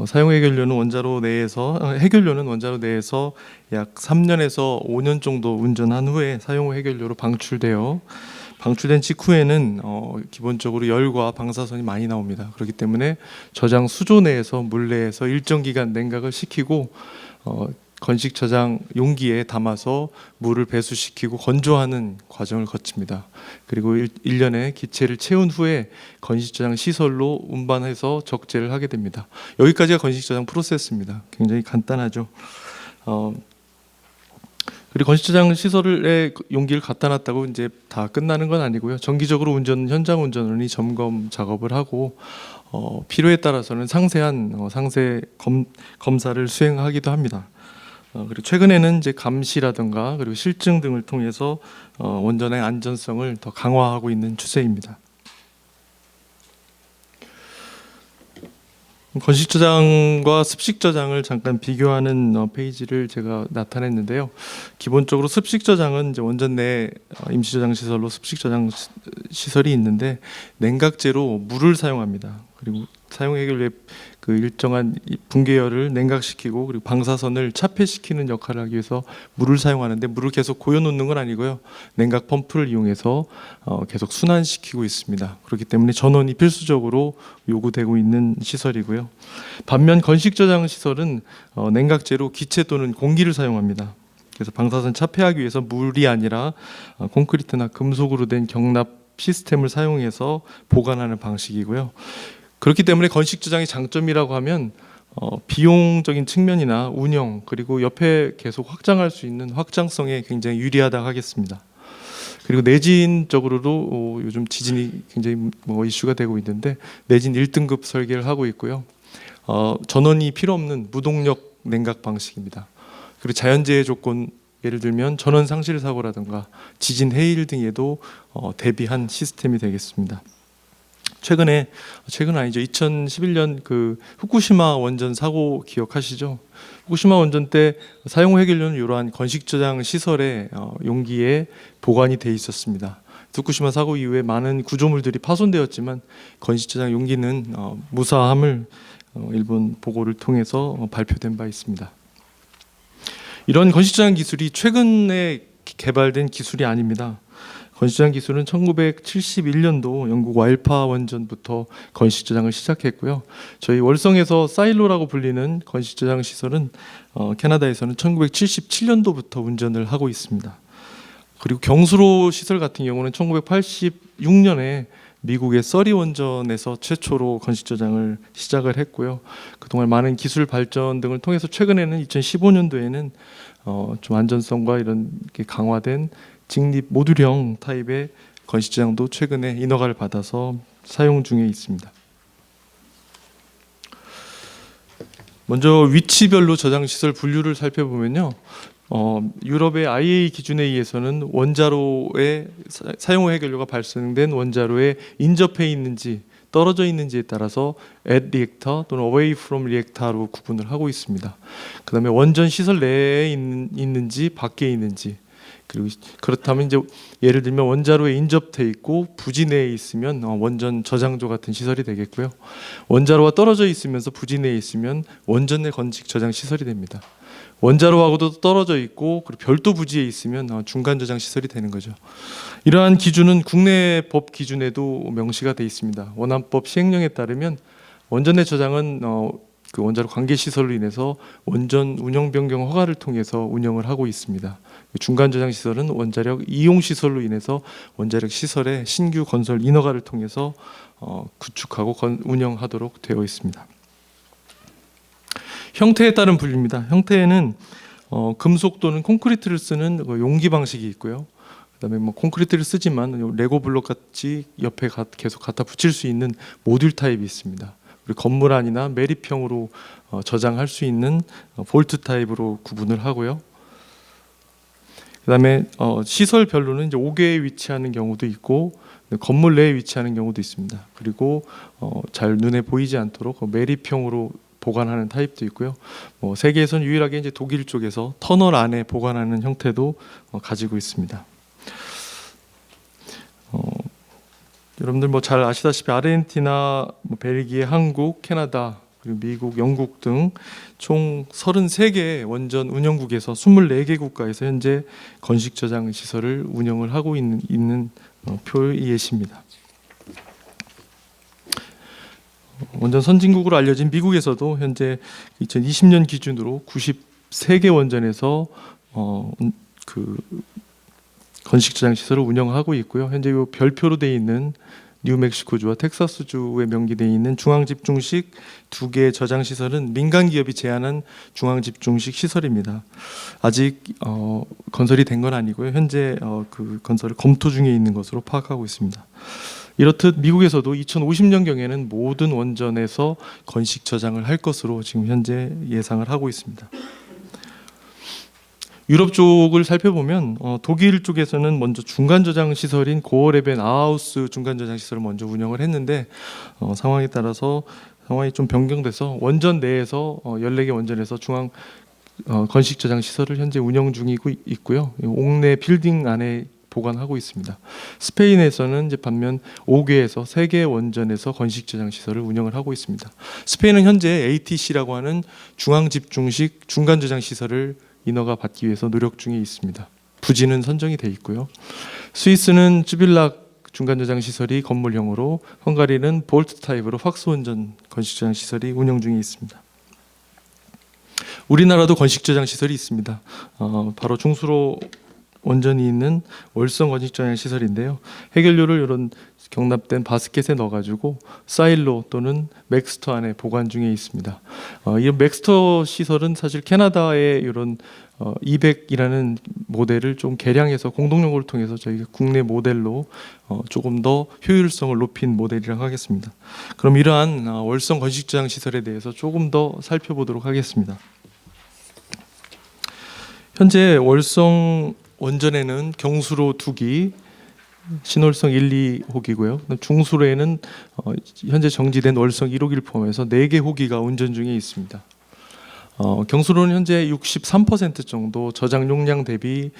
사용 해결료는 원자로 내에서 약 3년에서 5년 정도 운전한 후에 사용 후 해결료로 방출된 직후에는 기본적으로 열과 방사선이 많이 나옵니다. 그렇기 때문에 저장 수조 내에서 물 내에서 일정 기간 냉각을 시키고 건식 저장 용기에 담아서 물을 배수시키고 건조하는 과정을 거칩니다. 그리고 1년에 기체를 채운 후에 건식 저장 시설로 운반해서 적재를 하게 됩니다. 여기까지가 건식 저장 프로세스입니다. 굉장히 간단하죠. 그리고 건식 저장 시설에 용기를 갖다 놨다고 이제 다 끝나는 건 아니고요. 정기적으로 현장 운전원이 점검 작업을 하고 필요에 따라서는 상세한 상세 검사를 수행하기도 합니다. 그리고 최근에는 이제 감시라든가 그리고 실증 등을 통해서 원전의 안전성을 더 강화하고 있는 추세입니다. 건식 저장과 습식 저장을 잠깐 비교하는 페이지를 제가 나타냈는데요. 기본적으로 습식 저장은 이제 원전 내 임시 저장 시설로 습식 저장 시설이 있는데 냉각제로 물을 사용합니다. 그리고 사용 해결 그 일정한 붕괴열을 냉각시키고 그리고 방사선을 차폐시키는 역할을 하기 위해서 물을 사용하는데 물을 계속 고여놓는 건 아니고요. 냉각 펌프를 이용해서 계속 순환시키고 있습니다. 그렇기 때문에 전원이 필수적으로 요구되고 있는 시설이고요. 반면 건식 저장 시설은 냉각제로 기체 또는 공기를 사용합니다. 그래서 방사선 차폐하기 위해서 물이 아니라 콘크리트나 금속으로 된 경납 시스템을 사용해서 보관하는 방식이고요. 그렇기 때문에 건식 저장의 장점이라고 하면 비용적인 측면이나 운영 그리고 옆에 계속 확장할 수 있는 확장성에 굉장히 유리하다고 하겠습니다. 그리고 내진적으로도 요즘 지진이 굉장히 이슈가 되고 있는데 내진 1등급 설계를 하고 있고요. 전원이 필요 없는 무동력 냉각 방식입니다. 그리고 자연재해 조건 예를 들면 전원 상실 사고라든가 지진 해일 등에도 대비한 시스템이 되겠습니다. 최근 아니죠. 2011년 그 후쿠시마 원전 사고 기억하시죠? 후쿠시마 원전 때 사용 후 해결료는 이러한 건식 저장 시설의 용기에 보관이 돼 있었습니다. 후쿠시마 사고 이후에 많은 구조물들이 파손되었지만 건식 저장 용기는 무사함을 일본 보고를 통해서 발표된 바 있습니다. 이런 건식 저장 기술이 최근에 개발된 기술이 아닙니다. 건식 저장 기술은 1971년도 영국 와일파 원전부터 건식 저장을 시작했고요. 저희 월성에서 사일로라고 불리는 건식 저장 시설은 캐나다에서는 1977년도부터 운전을 하고 있습니다. 그리고 경수로 시설 같은 경우는 1986년에 미국의 서리 원전에서 최초로 건식 저장을 시작을 했고요. 그동안 많은 기술 발전 등을 통해서 최근에는 2015년도에는 좀 안전성과 이런 게 강화된 직립 모듈형 타입의 건식 저장도 최근에 인허가를 받아서 사용 중에 있습니다. 먼저 위치별로 저장 시설 분류를 살펴보면요. 유럽의 IAEA 기준에 의해서는 원자로의 사용 후 해결료가 발생된 원자로에 인접해 있는지 떨어져 있는지에 따라서 at reactor 또는 away from reactor로 구분을 하고 있습니다. 그다음에 원전 시설 내에 있는지 밖에 있는지 그리고 그렇다면 이제 예를 들면 원자로에 인접돼 있고 부지 내에 있으면 원전 저장소 같은 시설이 되겠고요. 원자로와 떨어져 있으면서 부지 내에 있으면 원전 내 건식 저장 시설이 됩니다. 원자로하고도 떨어져 있고 그리고 별도 부지에 있으면 중간 저장 시설이 되는 거죠. 이러한 기준은 국내 법 기준에도 명시가 돼 있습니다. 원안법 시행령에 따르면 원전 내 저장은 그 원자로 관계 시설로 인해서 원전 운영 변경 허가를 통해서 운영을 하고 있습니다. 중간 저장 시설은 원자력 이용 시설로 인해서 원자력 시설의 신규 건설 인허가를 통해서 구축하고 운영하도록 되어 있습니다. 형태에 따른 분류입니다. 형태에는 금속 또는 콘크리트를 쓰는 용기 방식이 있고요. 그다음에 콘크리트를 쓰지만 레고 블록 같이 옆에 계속 갖다 붙일 수 있는 모듈 타입이 있습니다. 그리고 건물 안이나 매립형으로 저장할 수 있는 볼트 타입으로 구분을 하고요. 그다음에 시설별로는 이제 옥외에 위치하는 경우도 있고 건물 내에 위치하는 경우도 있습니다. 그리고 잘 눈에 보이지 않도록 매립형으로 보관하는 타입도 있고요. 세계에서는 유일하게 이제 독일 쪽에서 터널 안에 보관하는 형태도 가지고 있습니다. 여러분들 잘 아시다시피 아르헨티나, 벨기에, 한국, 캐나다 그리고 미국, 영국 등 총 33개 원전 운영국에서 24개 국가에서 현재 건식 저장 시설을 운영을 하고 있는 표의 예시입니다. 원전 선진국으로 알려진 미국에서도 현재 2020년 기준으로 93개 원전에서 그 건식 저장 시설을 운영하고 있고요. 현재 이 별표로 되어 있는 뉴멕시코주와 텍사스주에 명기되어 있는 중앙집중식 2개 저장 시설은 민간 기업이 제안한 중앙집중식 시설입니다. 아직 건설이 된 건 아니고요. 현재 그 건설을 검토 중에 있는 것으로 파악하고 있습니다. 이렇듯 미국에서도 2050년경에는 모든 원전에서 건식 저장을 할 것으로 지금 현재 예상을 하고 있습니다. 유럽 쪽을 살펴보면 독일 쪽에서는 먼저 중간 저장 시설인 고어레벤 아하우스 중간 저장 시설을 먼저 운영을 했는데 상황에 따라서 상황이 좀 변경돼서 원전 내에서 14개 원전에서 중앙 건식 저장 시설을 현재 운영 중이고 있고요. 옥내 빌딩 안에 보관하고 있습니다. 스페인에서는 이제 반면 5개에서 3개 원전에서 건식 저장 시설을 운영을 하고 있습니다. 스페인은 현재 ATC라고 하는 중앙 집중식 중간 저장 시설을 인허가 받기 위해서 노력 중에 있습니다. 부지는 선정이 돼 있고요. 스위스는 쯔빌락 중간 저장 시설이 건물형으로, 헝가리는 볼트 타입으로 팍스 원전 건식 저장 시설이 운영 중에 있습니다. 우리나라도 건식 저장 시설이 있습니다. 바로 중수로 원전이 있는 월성 건식 저장 시설인데요. 해결료를 이런 경납된 바스켓에 넣어가지고 사일로 또는 맥스터 안에 보관 중에 있습니다. 이 맥스터 시설은 사실 캐나다의 이런 200이라는 모델을 좀 개량해서 공동연구를 통해서 저희가 국내 모델로 조금 더 효율성을 높인 모델이라고 하겠습니다. 그럼 이러한 월성 건식 저장 시설에 대해서 조금 더 살펴보도록 하겠습니다. 현재 월성 원전에는 경수로 2기, 신월성 1, 2호기고요. 중수로에는 현재 정지된 월성 1호기를 포함해서 4개 호기가 운전 중에 있습니다. 경수로는 현재 63% 정도 저장 용량 대비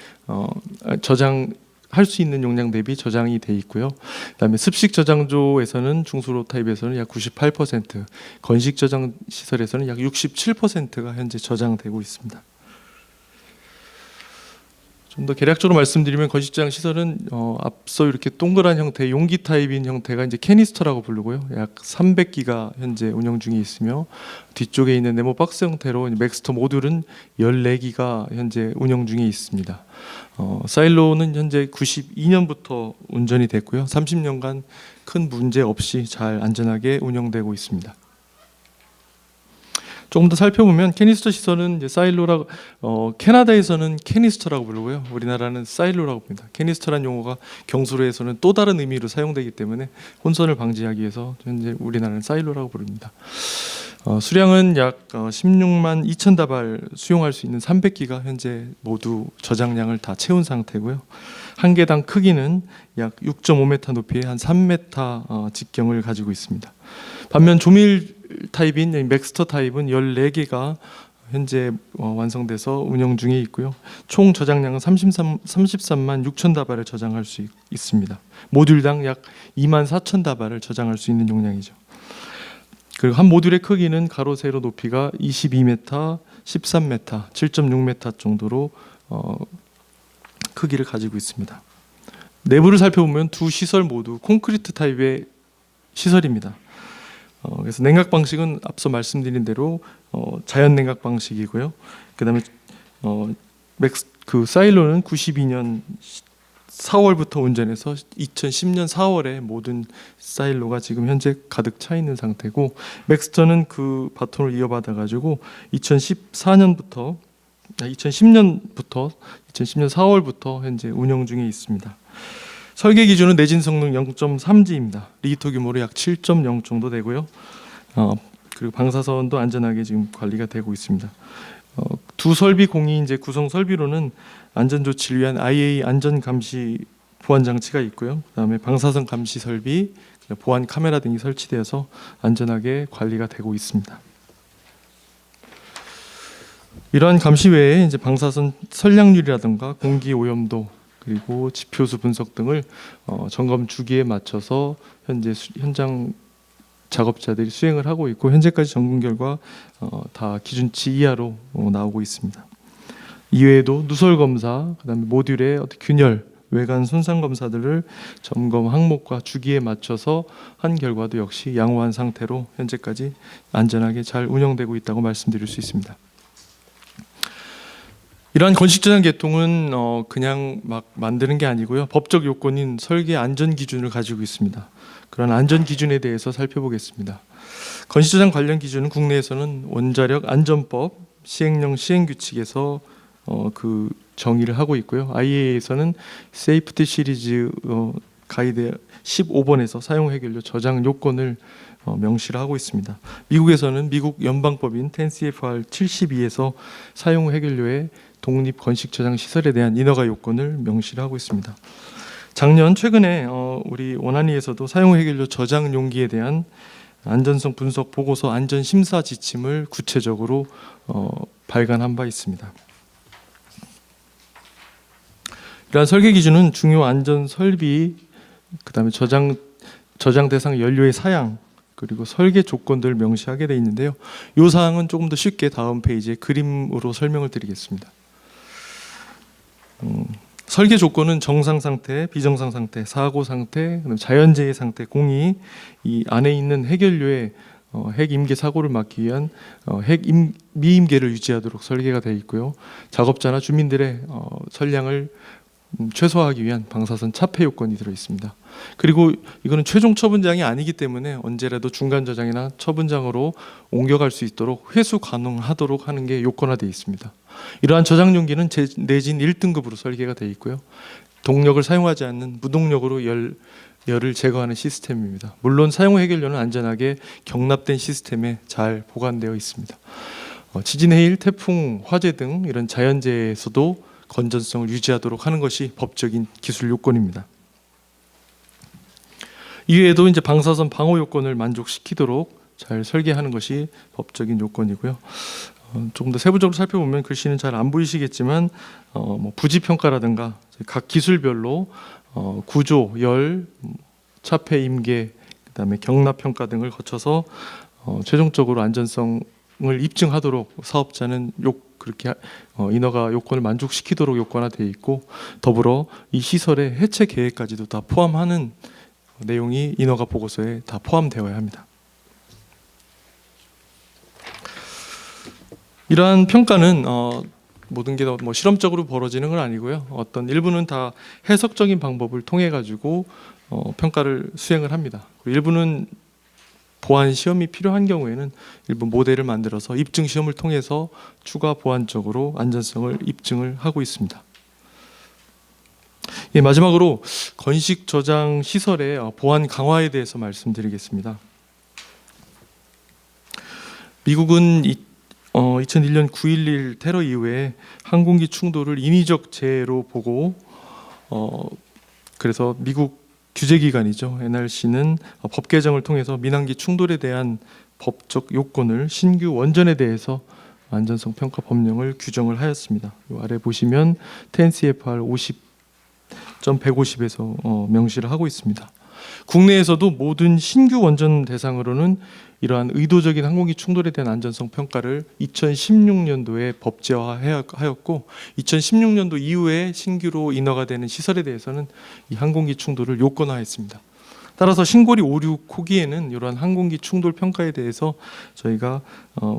저장할 수 있는 용량 대비 저장이 돼 있고요. 그다음에 습식 저장조에서는 중수로 타입에서는 약 98%, 건식 저장 시설에서는 약 67%가 현재 저장되고 있습니다. 좀 더 개략적으로 말씀드리면 건식 저장 시설은 앞서 이렇게 동그란 형태, 용기 타입인 형태가 이제 캐니스터라고 부르고요. 약 300기가 현재 운영 중에 있으며 뒤쪽에 있는 네모 박스 형태로 맥스터 모듈은 14기가 현재 운영 중에 있습니다. 사일로는 현재 92년부터 운전이 됐고요. 30년간 큰 문제 없이 잘 안전하게 운영되고 있습니다. 조금 더 살펴보면 캐니스터 시설은 이제 사일로라고 캐나다에서는 캐니스터라고 부르고요. 우리나라는 사일로라고 부릅니다. 캐니스터란 용어가 경수로에서는 또 다른 의미로 사용되기 때문에 혼선을 방지하기 위해서 현재 우리나라는 사일로라고 부릅니다. 수량은 약 16만 2천 다발 수용할 수 있는 300기가 현재 모두 저장량을 다 채운 상태고요. 한 개당 크기는 약 6.5m 높이의 한 3m 직경을 가지고 있습니다. 반면 조밀 타입인 맥스터 타입은 14개가 현재 완성돼서 운영 중에 있고요. 총 저장량은 33만 6천 다발을 저장할 수 있습니다. 모듈당 약 2만 4천 다발을 저장할 수 있는 용량이죠. 그리고 한 모듈의 크기는 가로 세로 높이가 22m, 13m, 7.6m 정도로 크기를 가지고 있습니다. 내부를 살펴보면 두 시설 모두 콘크리트 타입의 시설입니다. 그래서 냉각 방식은 앞서 말씀드린 대로 자연 냉각 방식이고요. 그다음에 그 사일로는 92년 4월부터 운전해서 2010년 4월에 모든 사일로가 지금 현재 가득 차 있는 상태고, 맥스터는 그 바톤을 이어받아 가지고 2010년부터 2010년 4월부터 현재 운영 중에 있습니다. 설계 기준은 내진 성능 0.3G입니다. 리히터 규모로 약 7.0 정도 되고요. 그리고 방사선도 안전하게 지금 관리가 되고 있습니다. 두 설비 공이 이제 구성 설비로는 안전 조치를 위한 IA 안전 감시 보안 장치가 있고요. 그다음에 방사선 감시 설비, 보안 카메라 등이 설치되어서 안전하게 관리가 되고 있습니다. 이러한 감시 외에 이제 방사선 선량률이라든가 공기 오염도 그리고 지표수 분석 등을 점검 주기에 맞춰서 현재 현장 작업자들이 수행을 하고 있고 현재까지 점검 결과 다 기준치 이하로 나오고 있습니다. 이외에도 누설 검사, 그다음에 모듈의 어떤 균열, 외관 손상 검사들을 점검 항목과 주기에 맞춰서 한 결과도 역시 양호한 상태로 현재까지 안전하게 잘 운영되고 있다고 말씀드릴 수 있습니다. 이러한 건식저장 계통은 그냥 막 만드는 게 아니고요. 법적 요건인 설계 안전 기준을 가지고 있습니다. 그런 안전 기준에 대해서 살펴보겠습니다. 건식저장 관련 기준은 국내에서는 원자력 안전법 시행령 시행규칙에서 그 정의를 하고 있고요. IAEA에서는 세이프티 시리즈 가이드 15번에서 사용 해결료 저장 요건을 명시를 하고 있습니다. 미국에서는 미국 연방법인 10CFR 72에서 사용 해결료의 독립 건식 저장 시설에 대한 인허가 요건을 명시를 하고 있습니다. 작년 최근에 우리 원안위에서도 사용 해결료 저장 용기에 대한 안전성 분석 보고서 안전 심사 지침을 구체적으로 발간한 바 있습니다. 이러한 설계 기준은 중요 안전 설비, 그다음에 저장 대상 연료의 사양, 그리고 설계 조건들을 명시하게 되어 있는데요. 이 사항은 조금 더 쉽게 다음 페이지에 그림으로 설명을 드리겠습니다. 설계 조건은 정상 상태, 비정상 상태, 사고 상태, 자연재해 상태, 공이 이 안에 있는 해결료의 핵 임계 사고를 막기 위한 핵 미임계를 유지하도록 설계가 되어 있고요. 작업자나 주민들의 선량을 최소화하기 위한 방사선 차폐 요건이 들어 있습니다. 그리고 이거는 최종 처분장이 아니기 때문에 언제라도 중간 저장이나 처분장으로 옮겨갈 수 있도록 회수 가능하도록 하는 게 요건화되어 있습니다. 이러한 저장 용기는 내진 1등급으로 설계가 되어 있고요. 동력을 사용하지 않는 무동력으로 열을 제거하는 시스템입니다. 물론 사용 해결료는 안전하게 경납된 시스템에 잘 보관되어 있습니다. 지진, 해일, 태풍, 화재 등 이런 자연재해에서도 건전성을 유지하도록 하는 것이 법적인 기술 요건입니다. 이외에도 이제 방사선 방호 요건을 만족시키도록 잘 설계하는 것이 법적인 요건이고요. 조금 더 세부적으로 살펴보면 글씨는 잘 안 보이시겠지만 뭐 부지 평가라든가 각 기술별로 구조, 열, 차폐 임계, 그다음에 경납 평가 등을 거쳐서 최종적으로 안전성을 입증하도록 사업자는 그렇게 인허가 요건을 만족시키도록 요건화되어 있고, 더불어 이 시설의 해체 계획까지도 다 포함하는 내용이 인허가 보고서에 다 포함되어야 합니다. 이러한 평가는 모든 게 뭐 실험적으로 벌어지는 건 아니고요. 어떤 일부는 다 해석적인 방법을 통해 가지고 평가를 수행을 합니다. 그리고 일부는 보안 시험이 필요한 경우에는 일부 모델을 만들어서 입증 시험을 통해서 추가 보완적으로 안전성을 입증을 하고 있습니다. 예, 마지막으로 건식 저장 시설의 보안 강화에 대해서 말씀드리겠습니다. 미국은 2001년 9.11 테러 이후에 항공기 충돌을 인위적 재해로 보고 그래서 미국 규제기관이죠. NRC는 법 개정을 통해서 민항기 충돌에 대한 법적 요건을 신규 원전에 대해서 안전성 평가 법령을 규정을 하였습니다. 이 아래 보시면 10CFR 50.150에서 명시를 하고 있습니다. 국내에서도 모든 신규 원전 대상으로는 이러한 의도적인 항공기 충돌에 대한 안전성 평가를 2016년도에 법제화하였고 2016년도 이후에 신규로 인허가 되는 시설에 대해서는 이 항공기 충돌을 요건화했습니다. 따라서 신고리 56 호기에는 이러한 항공기 충돌 평가에 대해서 저희가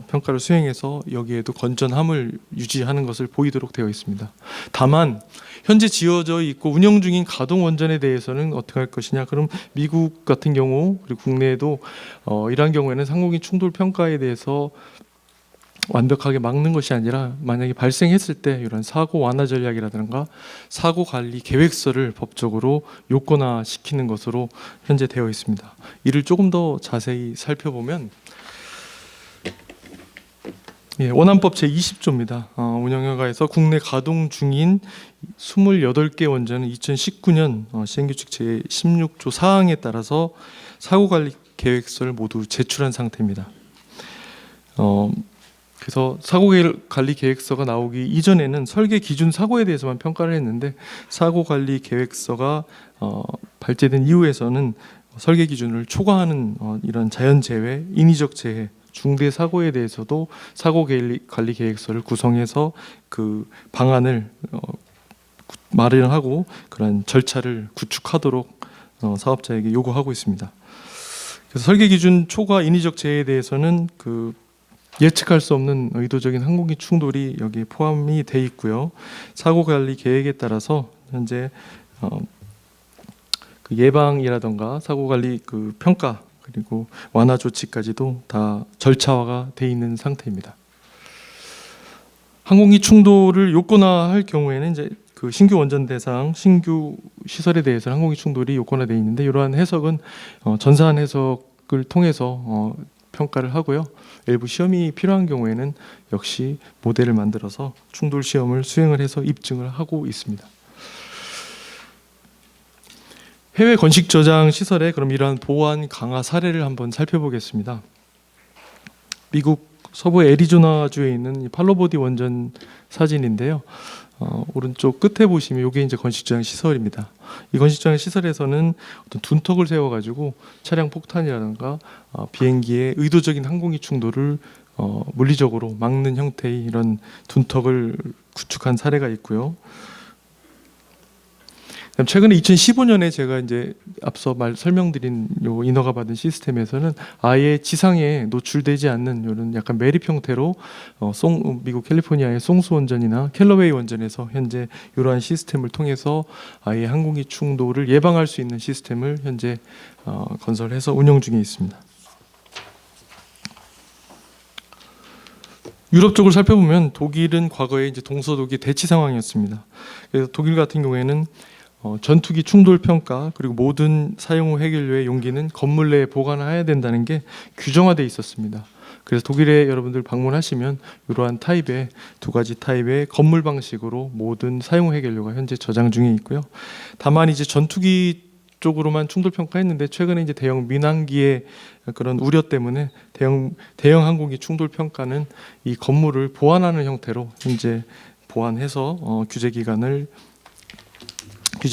평가를 수행해서 여기에도 건전함을 유지하는 것을 보이도록 되어 있습니다. 다만 현재 지어져 있고 운영 중인 가동 원전에 대해서는 어떻게 할 것이냐. 그럼 미국 같은 경우 그리고 국내에도 이러한 경우에는 항공기 충돌 평가에 대해서 완벽하게 막는 것이 아니라 만약에 발생했을 때 이런 사고 완화 전략이라든가 사고 관리 계획서를 법적으로 요건화시키는 것으로 현재 되어 있습니다. 이를 조금 더 자세히 살펴보면 원안법 제20조입니다. 운영허가에서 국내 가동 중인 28개 원전은 2019년 시행규칙 제16조 사항에 따라서 사고관리 계획서를 모두 제출한 상태입니다. 그래서 사고관리 계획서가 나오기 이전에는 설계 기준 사고에 대해서만 평가를 했는데 사고관리 계획서가 발제된 이후에서는 설계 기준을 초과하는 이런 자연재해, 인위적 재해, 중대 사고에 대해서도 사고 관리 계획서를 구성해서 그 방안을 마련하고 그런 절차를 구축하도록 사업자에게 요구하고 있습니다. 그래서 설계 기준 초과 인위적 재해에 대해서는 그 예측할 수 없는 의도적인 항공기 충돌이 여기에 포함이 돼 있고요. 사고 관리 계획에 따라서 현재 그 예방이라던가 사고 관리 그 평가 그리고 완화 조치까지도 다 절차화가 돼 있는 상태입니다. 항공기 충돌을 요건화할 경우에는 이제 그 신규 원전 대상 신규 시설에 대해서 항공기 충돌이 요건화돼 있는데 이러한 해석은 전사한 해석을 통해서 평가를 하고요. 일부 시험이 필요한 경우에는 역시 모델을 만들어서 충돌 시험을 수행을 해서 입증을 하고 있습니다. 해외 건식 저장 시설의 그럼 이러한 보안 강화 사례를 한번 살펴보겠습니다. 미국 서부 애리조나주에 있는 팔로보디 원전 사진인데요. 오른쪽 끝에 보시면 이게 이제 건식 저장 시설입니다. 이 건식 저장 시설에서는 어떤 둔턱을 세워가지고 차량 폭탄이라든가 비행기의 의도적인 항공기 충돌을 물리적으로 막는 형태의 이런 둔턱을 구축한 사례가 있고요. 최근에 2015년에 제가 이제 앞서 설명드린 요 인허가 받은 시스템에서는 아예 지상에 노출되지 않는 이런 약간 매립 형태로 미국 캘리포니아의 송수 원전이나 켈러웨이 원전에서 현재 이러한 시스템을 통해서 아예 항공기 충돌을 예방할 수 있는 시스템을 현재 건설해서 운영 중에 있습니다. 유럽 쪽을 살펴보면 독일은 과거에 이제 동서독일 대치 상황이었습니다. 그래서 독일 같은 경우에는 전투기 충돌 평가 그리고 모든 사용 후 해결료의 용기는 건물 내에 보관해야 된다는 게 규정화되어 있었습니다. 그래서 독일에 여러분들 방문하시면 이러한 타입의 두 가지 타입의 건물 방식으로 모든 사용 후 해결료가 현재 저장 중에 있고요. 다만 이제 전투기 쪽으로만 충돌 평가했는데 최근에 이제 대형 민항기의 그런 우려 때문에 대형 항공기 충돌 평가는 이 건물을 보완하는 형태로 현재 보완해서 규제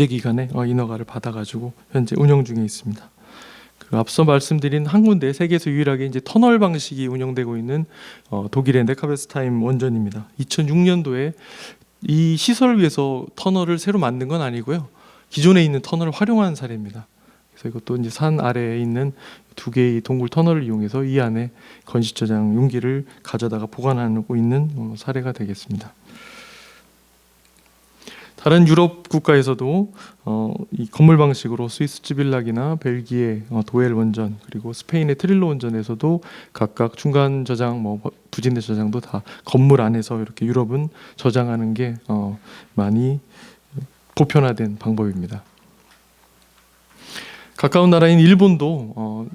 기간에 인허가를 받아가지고 현재 운영 중에 있습니다. 그리고 앞서 말씀드린 한 군데 세계에서 유일하게 이제 터널 방식이 운영되고 있는 독일의 네카베스타임 원전입니다. 2006년도에 이 시설을 위해서 터널을 새로 만든 건 아니고요. 기존에 있는 터널을 활용한 사례입니다. 그래서 이것도 이제 산 아래에 있는 두 개의 동굴 터널을 이용해서 이 안에 건식 저장 용기를 가져다가 보관하고 있는 사례가 되겠습니다. 다른 유럽 국가에서도 이 건물 방식으로 스위스 쯔빌락이나 벨기에 도엘 원전 그리고 스페인의 트릴로 원전에서도 각각 중간 저장, 부진대 저장도 다 건물 안에서 이렇게 유럽은 저장하는 게 많이 보편화된 방법입니다. 가까운 나라인 일본도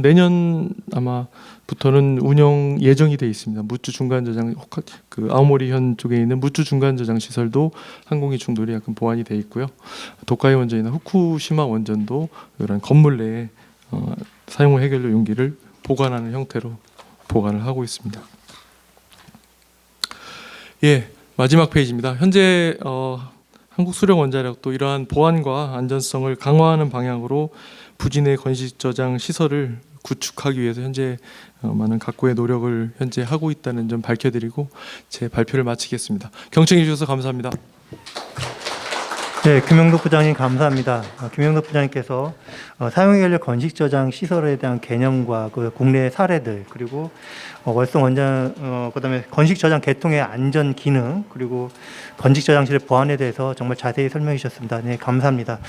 내년 아마부터는 운영 예정이 돼 있습니다. 무추 중간 저장 그 아오모리현 쪽에 있는 무추 중간 저장 시설도 항공기 충돌이 약간 보완이 돼 있고요. 도카이 원전이나 후쿠시마 원전도 이런 건물 내에 사용 후 해결료 용기를 보관하는 형태로 보관을 하고 있습니다. 예, 마지막 페이지입니다. 현재 한국수력원자력도 이러한 보안과 안전성을 강화하는 방향으로 부진의 건식 저장 시설을 구축하기 위해서 현재 많은 각고의 노력을 현재 하고 있다는 점 밝혀드리고 제 발표를 마치겠습니다. 경청해 주셔서 감사합니다. 네, 김영덕 부장님 감사합니다. 김영덕 부장님께서 사용해결료 건식 저장 시설에 대한 개념과 그 국내 사례들 그리고 월성 원전 그다음에 건식 저장 개통의 안전 기능 그리고 건식 저장실의 보안에 대해서 정말 자세히 설명해 주셨습니다. 네, 감사합니다.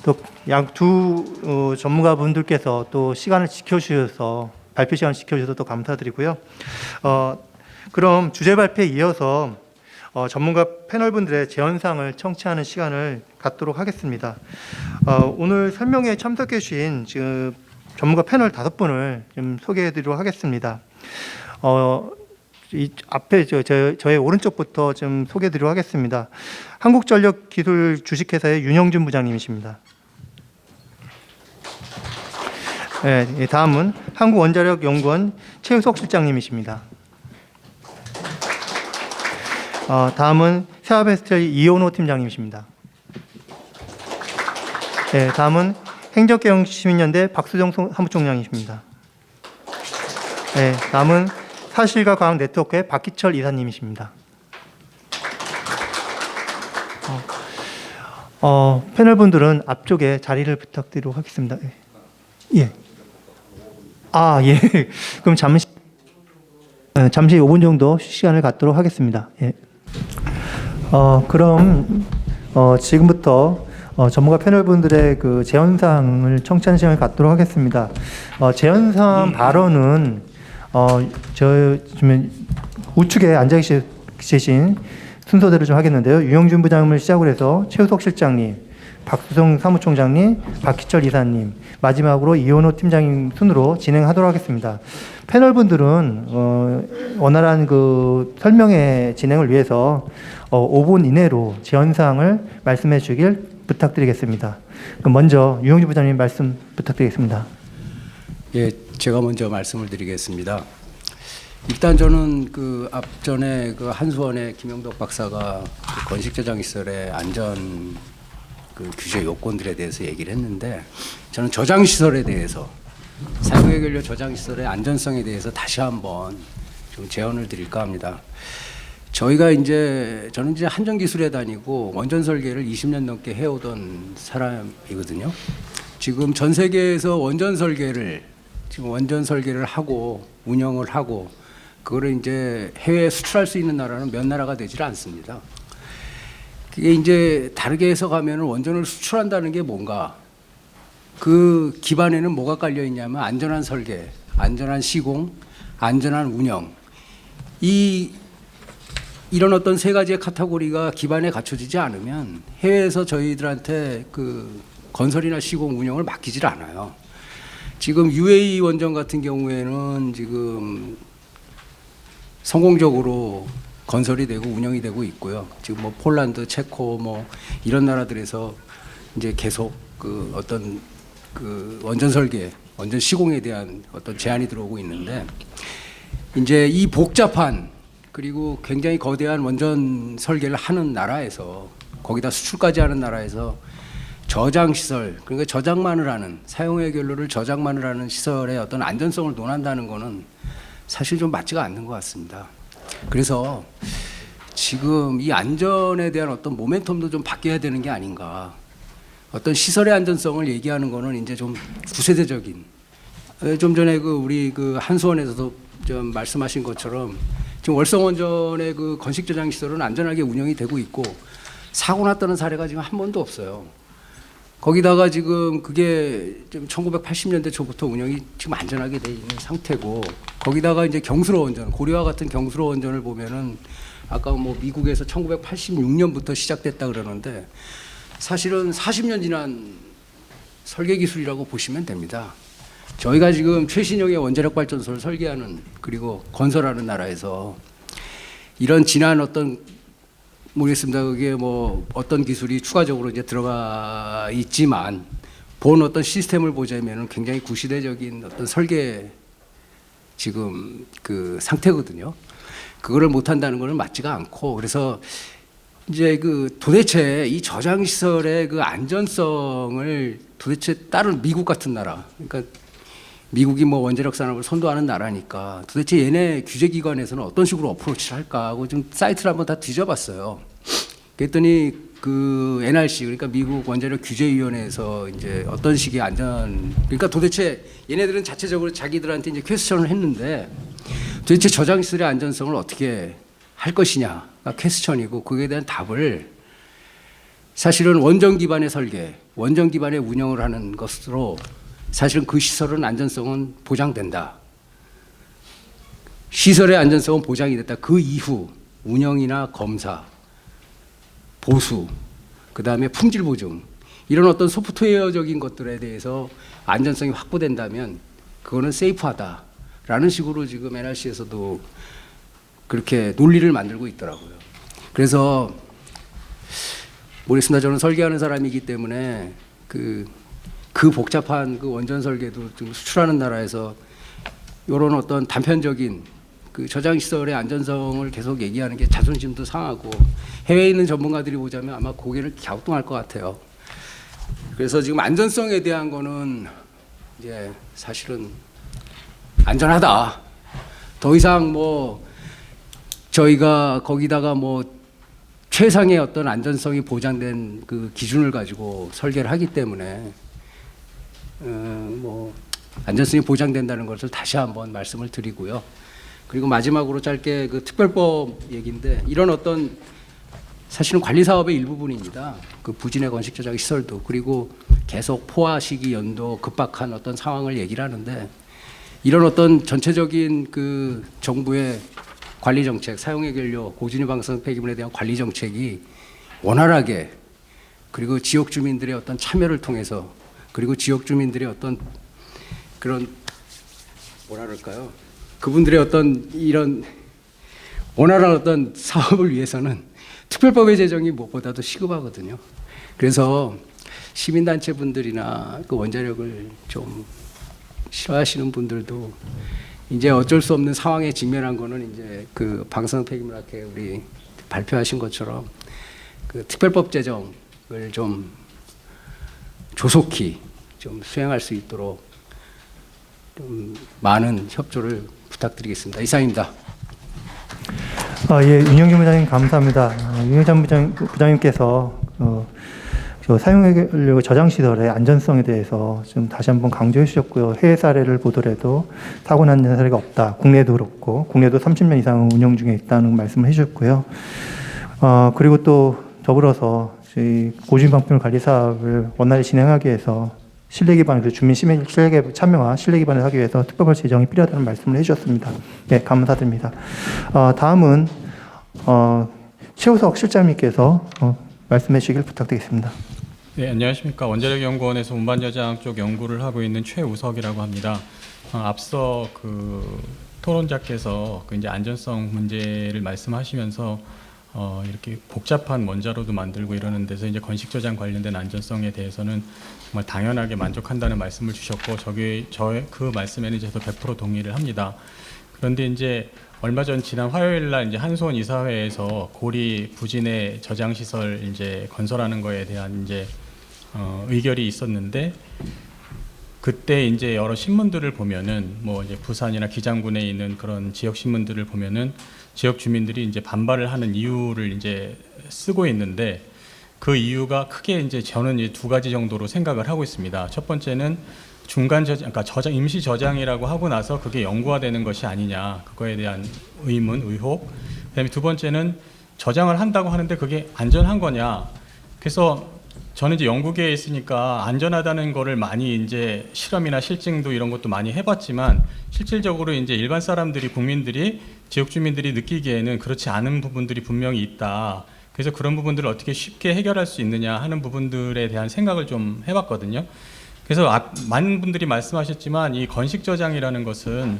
또 양 두 전문가분들께서 또 시간을 지켜주셔서 발표 시간을 지켜주셔서 또 감사드리고요. 그럼 주제 발표에 이어서 전문가 패널분들의 제언사항을 청취하는 시간을 갖도록 하겠습니다. 오늘 설명에 참석해 주신 지금 전문가 패널 5분을 좀 소개해 드리도록 하겠습니다. 이 앞에 저의 오른쪽부터 좀 소개해 드리도록 하겠습니다. 한국전력기술 주식회사의 윤영준 부장님이십니다. 네, 다음은 한국원자력연구원 최우석 실장님이십니다. 다음은 세아베스텔 이온호 팀장님이십니다. 네, 다음은 행정개혁시민연대 박수정 사무총장이십니다. 네, 다음은 사실과 과학 네트워크의 박기철 이사님이십니다. 패널분들은 앞쪽에 자리를 부탁드리도록 하겠습니다. 예. 예. 그럼 잠시 5분 정도 시간을 갖도록 하겠습니다. 예. 그럼 지금부터 전문가 패널분들의 그 제언사항을 청취하는 시간을 갖도록 하겠습니다. 제언사항 발언은 지금 우측에 앉아 계신 순서대로 좀 하겠는데요. 유영준 부장님을 시작으로 해서 최우석 실장님, 박수성 사무총장님, 박기철 이사님, 마지막으로 이원호 팀장님 순으로 진행하도록 하겠습니다. 패널분들은 원활한 그 설명의 진행을 위해서 5분 이내로 제언사항을 말씀해 주길 부탁드리겠습니다. 그럼 먼저 유영준 부장님 말씀 부탁드리겠습니다. 예, 제가 먼저 말씀을 드리겠습니다. 일단 저는 그 앞전에 그 한수원의 김영덕 박사가 그 건식저장시설의 안전 그 규제 요건들에 대해서 얘기를 했는데, 저는 저장시설에 대해서 사용해결료 저장시설의 안전성에 대해서 다시 한번 좀 제언을 드릴까 합니다. 저는 이제 한전기술에 다니고 원전 설계를 20년 넘게 해오던 사람이거든요. 지금 전 세계에서 원전 설계를 하고 운영을 하고 그거를 이제 해외에 수출할 수 있는 나라는 몇 나라가 되질 않습니다. 그게 이제 다르게 해석하면 원전을 수출한다는 게 뭔가, 그 기반에는 뭐가 깔려 있냐면 안전한 설계, 안전한 시공, 안전한 운영, 이런 어떤 세 가지의 카테고리가 기반에 갖춰지지 않으면 해외에서 저희들한테 그 건설이나 시공 운영을 맡기질 않아요. 지금 UAE 원전 같은 경우에는 지금 성공적으로 건설이 되고 운영이 되고 있고요. 지금 뭐 폴란드, 체코 뭐 이런 나라들에서 이제 계속 그 어떤 그 원전 설계, 원전 시공에 대한 어떤 제한이 들어오고 있는데, 이제 이 복잡한 그리고 굉장히 거대한 원전 설계를 하는 나라에서, 거기다 수출까지 하는 나라에서 저장시설, 그러니까 저장만을 하는, 사용해결료를 저장만을 하는 시설의 어떤 안전성을 논한다는 거는 사실 좀 맞지가 않는 것 같습니다. 그래서 지금 이 안전에 대한 어떤 모멘텀도 좀 바뀌어야 되는 게 아닌가. 어떤 시설의 안전성을 얘기하는 거는 이제 좀 구세대적인, 좀 전에 그 우리 그 한수원에서도 좀 말씀하신 것처럼 지금 월성원전의 그 건식저장 시설은 안전하게 운영이 되고 있고 사고 났다는 사례가 지금 한 번도 없어요. 거기다가 지금 그게 좀 1980년대 초부터 운영이 지금 안전하게 돼 있는 상태고, 거기다가 이제 경수로 원전, 고려와 같은 경수로 원전을 보면은 아까 뭐 미국에서 1986년부터 시작됐다 그러는데 사실은 40년 지난 설계 기술이라고 보시면 됩니다. 저희가 지금 최신형의 원자력 발전소를 설계하는 그리고 건설하는 나라에서 이런 지난 어떤 모르겠습니다. 그게 뭐 어떤 기술이 추가적으로 이제 들어가 있지만 본 어떤 시스템을 보자면은 굉장히 구시대적인 어떤 설계 지금 그 상태거든요. 그거를 못 한다는 거는 맞지가 않고, 그래서 이제 그 도대체 이 저장 시설의 그 안전성을 도대체 다른 미국 같은 나라, 그러니까 미국이 뭐 원자력 산업을 선도하는 나라니까 도대체 얘네 규제기관에서는 어떤 식으로 어프로치를 할까 하고 좀 사이트를 한번 다 뒤져봤어요. 그랬더니 그 NRC, 그러니까 미국 원자력 규제위원회에서 이제 어떤 식의 안전, 그러니까 도대체 얘네들은 자체적으로 자기들한테 이제 퀘스천을 했는데 도대체 저장시설의 안전성을 어떻게 할 것이냐가 퀘스천이고, 그에 대한 답을 사실은 원전 기반의 설계, 원전 기반의 운영을 하는 것으로 사실은 그 시설은 안전성은 보장된다. 시설의 안전성은 보장이 됐다. 그 이후 운영이나 검사, 보수, 그다음에 품질 보증, 이런 어떤 소프트웨어적인 것들에 대해서 안전성이 확보된다면 그거는 세이프하다라는 식으로 지금 NRC에서도 그렇게 논리를 만들고 있더라고요. 그래서 모르겠습니다. 저는 설계하는 사람이기 때문에 그 복잡한 그 원전 설계도 좀 수출하는 나라에서 이런 어떤 단편적인 그 저장 시설의 안전성을 계속 얘기하는 게 자존심도 상하고, 해외에 있는 전문가들이 보자면 아마 고개를 갸우뚱할 것 같아요. 그래서 지금 안전성에 대한 거는 이제 사실은 안전하다. 더 이상 뭐 저희가 거기다가 뭐 최상의 어떤 안전성이 보장된 그 기준을 가지고 설계를 하기 때문에 뭐 안전성이 보장된다는 것을 다시 한번 말씀을 드리고요. 그리고 마지막으로 짧게 그 특별법 얘기인데 이런 어떤 사실은 관리 사업의 일부분입니다. 그 부진의 건식 저장 시설도 그리고 계속 포화 시기 연도 급박한 어떤 상황을 얘기를 하는데 이런 어떤 전체적인 그 정부의 관리 정책, 사용 해결료, 고진위 방사능 폐기물에 대한 관리 정책이 원활하게 그리고 지역 주민들의 어떤 참여를 통해서 그리고 지역 주민들의 어떤 그런 뭐라 그럴까요? 그분들의 어떤 이런 원활한 어떤 사업을 위해서는 특별법의 제정이 무엇보다도 시급하거든요. 그래서 시민단체 분들이나 그 원자력을 좀 싫어하시는 분들도 이제 어쩔 수 없는 상황에 직면한 거는 이제 그 방사능 폐기물 학회 우리 발표하신 것처럼 그 특별법 제정을 좀 조속히 좀 수행할 수 있도록 좀 많은 협조를 부탁드리겠습니다. 이상입니다. 예, 윤영준 부장님 감사합니다. 윤영준 부장님께서 저 사용해결료 저장 시설의 안전성에 대해서 좀 다시 한번 강조해 주셨고요. 해외 사례를 보더라도 사고 난 사례가 없다. 국내도 그렇고 국내도 30년 이상 운영 중에 있다는 말씀을 해주셨고요. 그리고 또 더불어서 저희 고주위 방패물 관리 사업을 원활히 진행하기 위해서 신뢰 기반에서 주민 시민 신뢰 참여와 신뢰 기반을 하기 위해서 특별법 제정이 필요하다는 말씀을 해주셨습니다. 네, 감사드립니다. 다음은 최우석 실장님께서 말씀해 주시길 부탁드리겠습니다. 네, 안녕하십니까. 원자력연구원에서 운반저장 쪽 연구를 하고 있는 최우석이라고 합니다. 앞서 그 토론자께서 그 이제 안전성 문제를 말씀하시면서 이렇게 복잡한 원자로도 만들고 이러는 데서 이제 건식 저장 관련된 안전성에 대해서는 정말 당연하게 만족한다는 말씀을 주셨고 저의 그 말씀에는 저도 100% 동의를 합니다. 그런데 이제 얼마 전 지난 화요일 날 이제 한수원 이사회에서 고리 부진의 저장 시설 이제 건설하는 거에 대한 이제 의결이 있었는데 그때 이제 여러 신문들을 보면은 뭐 이제 부산이나 기장군에 있는 그런 지역 신문들을 보면은 지역 주민들이 이제 반발을 하는 이유를 이제 쓰고 있는데 그 이유가 크게 이제 저는 이제 두 가지 정도로 생각을 하고 있습니다. 첫 번째는 중간 저장, 그러니까 저장, 임시 저장이라고 하고 나서 그게 영구화되는 것이 아니냐, 그거에 대한 의문, 의혹. 그다음에 두 번째는 저장을 한다고 하는데 그게 안전한 거냐. 그래서 저는 이제 연구계에 있으니까 안전하다는 거를 많이 이제 실험이나 실증도 이런 것도 많이 해봤지만 실질적으로 이제 일반 사람들이 국민들이 지역 주민들이 느끼기에는 그렇지 않은 부분들이 분명히 있다. 그래서 그런 부분들을 어떻게 쉽게 해결할 수 있느냐 하는 부분들에 대한 생각을 좀 해봤거든요. 그래서 많은 분들이 말씀하셨지만 이 건식 저장이라는 것은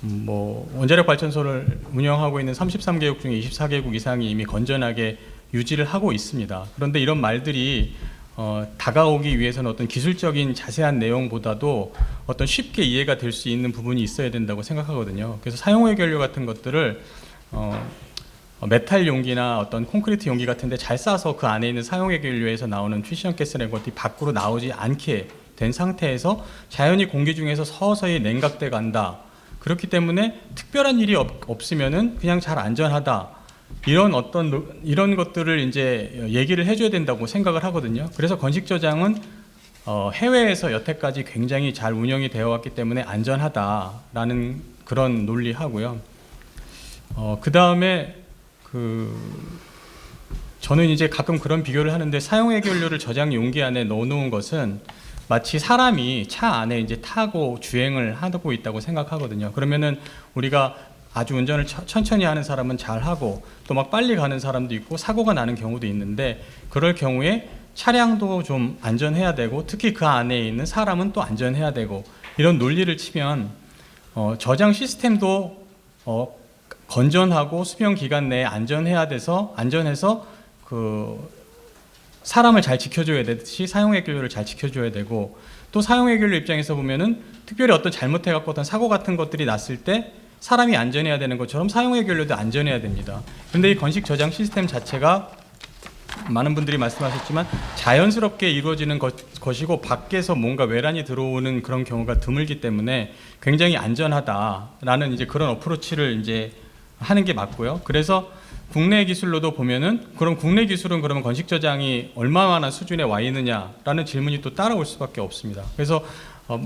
뭐 원자력 발전소를 운영하고 있는 33개국 중에 24개국 이상이 이미 건전하게 유지를 하고 있습니다. 그런데 이런 말들이 다가오기 위해서는 어떤 기술적인 자세한 내용보다도 어떤 쉽게 이해가 될 수 있는 부분이 있어야 된다고 생각하거든요. 그래서 사용 해결료 같은 것들을 메탈 용기나 어떤 콘크리트 용기 같은데 잘 싸서 그 안에 있는 사용 해결료에서 나오는 피션 가스라는 것들이 밖으로 나오지 않게 된 상태에서 자연히 공기 중에서 서서히 냉각돼 간다. 그렇기 때문에 특별한 일이 없으면은 그냥 잘 안전하다. 이런 것들을 이제 얘기를 해줘야 된다고 생각을 하거든요. 그래서 건식 저장은 해외에서 여태까지 굉장히 잘 운영이 되어 왔기 때문에 안전하다라는 그런 논리하고요. 그 다음에 저는 이제 가끔 그런 비교를 하는데 사용 해결료를 저장 용기 안에 넣어놓은 것은 마치 사람이 차 안에 이제 타고 주행을 하고 있다고 생각하거든요. 그러면은 우리가 아주 운전을 천천히 하는 사람은 잘 하고 또 막 빨리 가는 사람도 있고 사고가 나는 경우도 있는데 그럴 경우에 차량도 좀 안전해야 되고 특히 그 안에 있는 사람은 또 안전해야 되고 이런 논리를 치면 저장 시스템도 건전하고 수명 기간 내에 안전해서 그 사람을 잘 지켜줘야 되듯이 사용 해결료를 잘 지켜줘야 되고 또 사용 해결료 입장에서 보면은 특별히 어떤 잘못해갖고 어떤 사고 같은 것들이 났을 때 사람이 안전해야 되는 것처럼 사용 해결료도 안전해야 됩니다. 그런데 이 건식 저장 시스템 자체가 많은 분들이 말씀하셨지만 자연스럽게 이루어지는 것이고 밖에서 뭔가 외란이 들어오는 그런 경우가 드물기 때문에 굉장히 안전하다라는 이제 그런 어프로치를 이제 하는 게 맞고요. 그래서 국내 기술로도 보면은 그럼 국내 기술은 그러면 건식 저장이 얼마나 수준에 와 있느냐라는 질문이 또 따라올 수밖에 없습니다. 그래서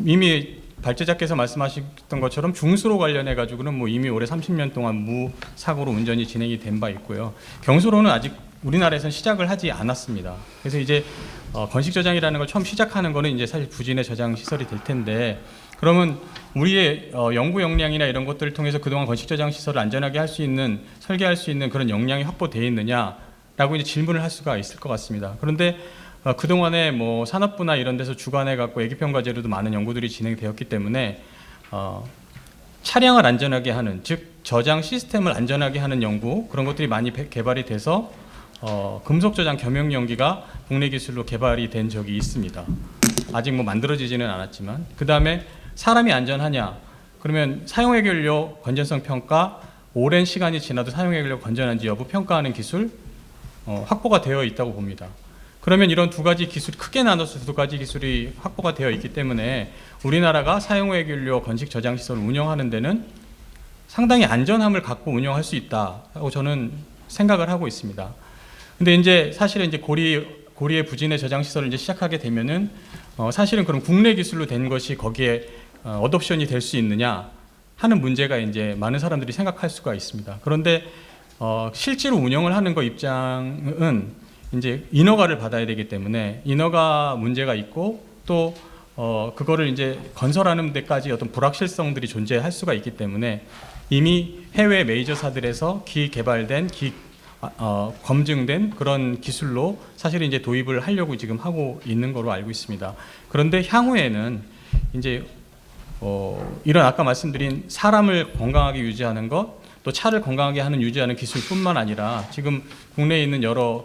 이미 발제자께서 말씀하셨던 것처럼 중수로 관련해 가지고는 뭐 이미 올해 30년 동안 무사고로 운전이 진행이 된 바 있고요. 경수로는 아직 우리나라에서는 시작을 하지 않았습니다. 그래서 이제 건식 저장이라는 걸 처음 시작하는 거는 이제 사실 부진의 저장 시설이 될 텐데, 그러면 우리의 연구 역량이나 이런 것들을 통해서 그동안 건식 저장 시설을 안전하게 할 수 있는, 설계할 수 있는 그런 역량이 확보되어 있느냐라고 이제 질문을 할 수가 있을 것 같습니다. 그런데 그동안에 뭐 산업부나 이런 데서 주관해 갖고 애기평가제로도 많은 연구들이 진행되었기 때문에 차량을 안전하게 하는, 즉 저장 시스템을 안전하게 하는 연구, 그런 것들이 많이 개발이 돼서 금속 저장 겸용 용기가 국내 기술로 개발이 된 적이 있습니다. 아직 뭐 만들어지지는 않았지만. 그 다음에 사람이 안전하냐? 그러면 사용 해결료 건전성 평가, 오랜 시간이 지나도 사용 해결료 건전한지 여부 평가하는 기술 확보가 되어 있다고 봅니다. 그러면 이런 두 가지 기술, 크게 나눠서 두 가지 기술이 확보가 되어 있기 때문에 우리나라가 사용 해결료 건식 저장 시설을 운영하는 데는 상당히 안전함을 갖고 운영할 수 있다고 저는 생각을 하고 있습니다. 근데 이제 사실은 이제 고리의 부진의 저장 시설을 이제 시작하게 되면은 사실은 그럼 국내 기술로 된 것이 거기에 어둰션이 될 수 있느냐 하는 문제가 이제 많은 사람들이 생각할 수가 있습니다. 그런데 실제로 운영을 하는 거 입장은 이제 인허가를 받아야 되기 때문에 인허가 문제가 있고 또 그거를 이제 건설하는 데까지 어떤 불확실성들이 존재할 수가 있기 때문에 이미 해외 메이저사들에서 개발된 검증된 그런 기술로 사실 이제 도입을 하려고 지금 하고 있는 거로 알고 있습니다. 그런데 향후에는 이제 이런 아까 말씀드린 사람을 건강하게 유지하는 것, 또 차를 건강하게 유지하는 기술뿐만 아니라 지금 국내에 있는 여러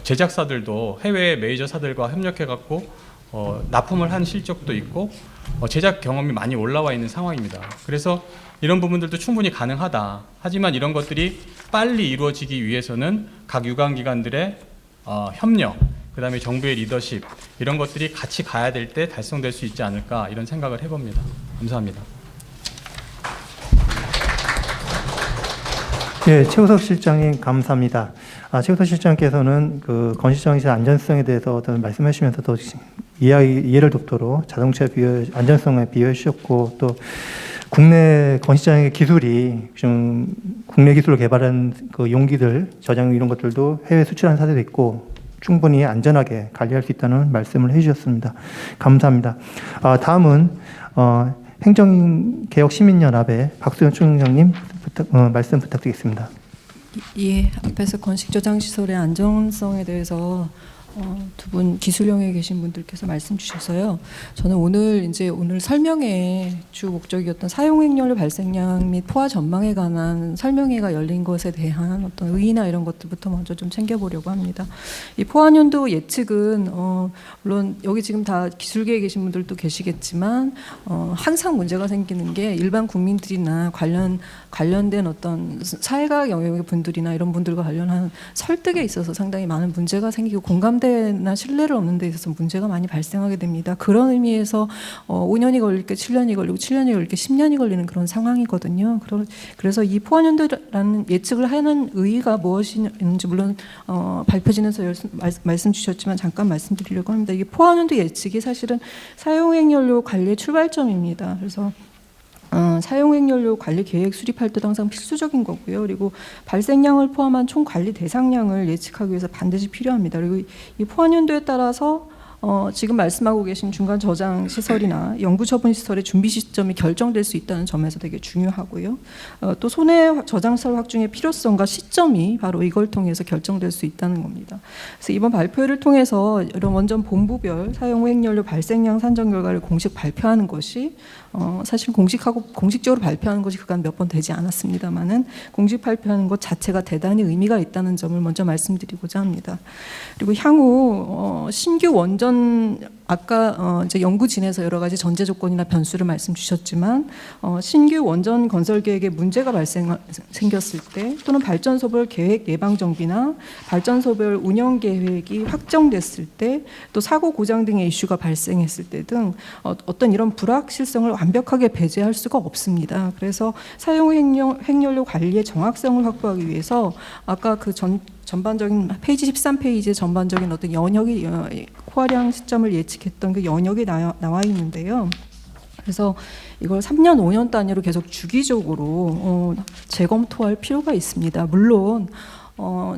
제작사들도 해외 메이저사들과 협력해 갖고 납품을 한 실적도 있고 제작 경험이 많이 올라와 있는 상황입니다. 그래서 이런 부분들도 충분히 가능하다. 하지만 이런 것들이 빨리 이루어지기 위해서는 각 유관기관들의 협력, 그다음에 정부의 리더십, 이런 것들이 같이 가야 될 때 달성될 수 있지 않을까, 이런 생각을 해봅니다. 감사합니다. 네, 최우석 실장님 감사합니다. 최우석 실장께서는 그 건식저장시설 안전성에 대해서 어떤 말씀하시면서 더 이해를 돕도록 자동차 안전성에 비유해 주셨고, 또 국내 건식저장의 기술이 좀 국내 기술로 개발한 그 용기들, 저장 이런 것들도 해외 수출하는 사례도 있고 충분히 안전하게 관리할 수 있다는 말씀을 해주셨습니다. 감사합니다. 다음은 행정개혁시민연합의 박수현 총장님 말씀 부탁드리겠습니다. 예, 앞에서 건식저장시설의 안전성에 대해서 두 분 기술형에 계신 분들께서 말씀 주셔서요. 저는 오늘 설명회 주 목적이었던 사용행렬 발생량 및 포화 전망에 관한 설명회가 열린 것에 대한 어떤 의의나 이런 것들부터 먼저 좀 챙겨보려고 합니다. 이 포화년도 예측은 물론 여기 지금 다 기술계에 계신 분들도 계시겠지만 항상 문제가 생기는 게 일반 국민들이나 관련된 어떤 사회과학 영역의 분들이나 이런 분들과 관련한 설득에 있어서 상당히 많은 문제가 생기고 공감대나 신뢰를 얻는 데 있어서 문제가 많이 발생하게 됩니다. 그런 의미에서 5년이 걸릴 게 7년이 걸리고 7년이 걸릴 게 10년이 걸리는 그런 상황이거든요. 그래서 이 포화년도라는 예측을 하는 의의가 무엇인지 물론 발표진에서 말씀 주셨지만 잠깐 말씀드리려고 합니다. 이게 포화년도 예측이 사실은 사용행렬료 관리의 출발점입니다. 그래서 사용행렬료 관리 계획 수립할 때 항상 필수적인 거고요. 그리고 발생량을 포함한 총 관리 대상량을 예측하기 위해서 반드시 필요합니다. 그리고 이 포화년도에 따라서 지금 말씀하고 계신 중간 저장 시설이나 영구 처분 시설의 준비 시점이 결정될 수 있다는 점에서 되게 중요하고요. 또 손해 저장 시설 확충의 필요성과 시점이 바로 이걸 통해서 결정될 수 있다는 겁니다. 그래서 이번 발표를 통해서 이런 원전 본부별 사용 후 행렬료 발생량 산정 결과를 공식 발표하는 것이 사실 공식적으로 발표하는 것이 그간 몇 번 되지 않았습니다만은 공식 발표하는 것 자체가 대단히 의미가 있다는 점을 먼저 말씀드리고자 합니다. 그리고 향후 신규 원전 아까 이제 연구진에서 여러 가지 전제 조건이나 변수를 말씀 주셨지만 신규 원전 건설 계획에 문제가 생겼을 때 또는 발전소별 계획 예방 정비나 발전소별 운영 계획이 확정됐을 때 또 사고 고장 등의 이슈가 발생했을 때 등 어떤 이런 불확실성을 완벽하게 배제할 수가 없습니다. 그래서 사용 핵연료 관리의 정확성을 확보하기 위해서 아까 그 전반적인 페이지 13페이지의 전반적인 어떤 연역이 호화량 시점을 예측했던 그 연역이 나와 있는데요. 그래서 이걸 3년, 5년 단위로 계속 주기적으로 재검토할 필요가 있습니다. 물론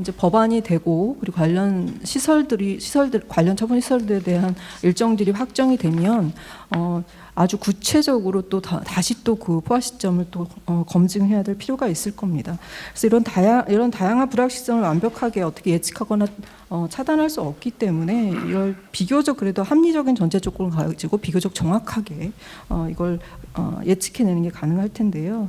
이제 법안이 되고 그리고 관련 관련 처분 시설들에 대한 일정들이 확정이 되면 아주 구체적으로 또 다시 또 그 포화 시점을 또 검증해야 될 필요가 있을 겁니다. 그래서 이런 다양한 불확실성을 완벽하게 어떻게 예측하거나 차단할 수 없기 때문에 이걸 비교적 그래도 합리적인 전제 조건을 가지고 비교적 정확하게 이걸 예측해내는 게 가능할 텐데요.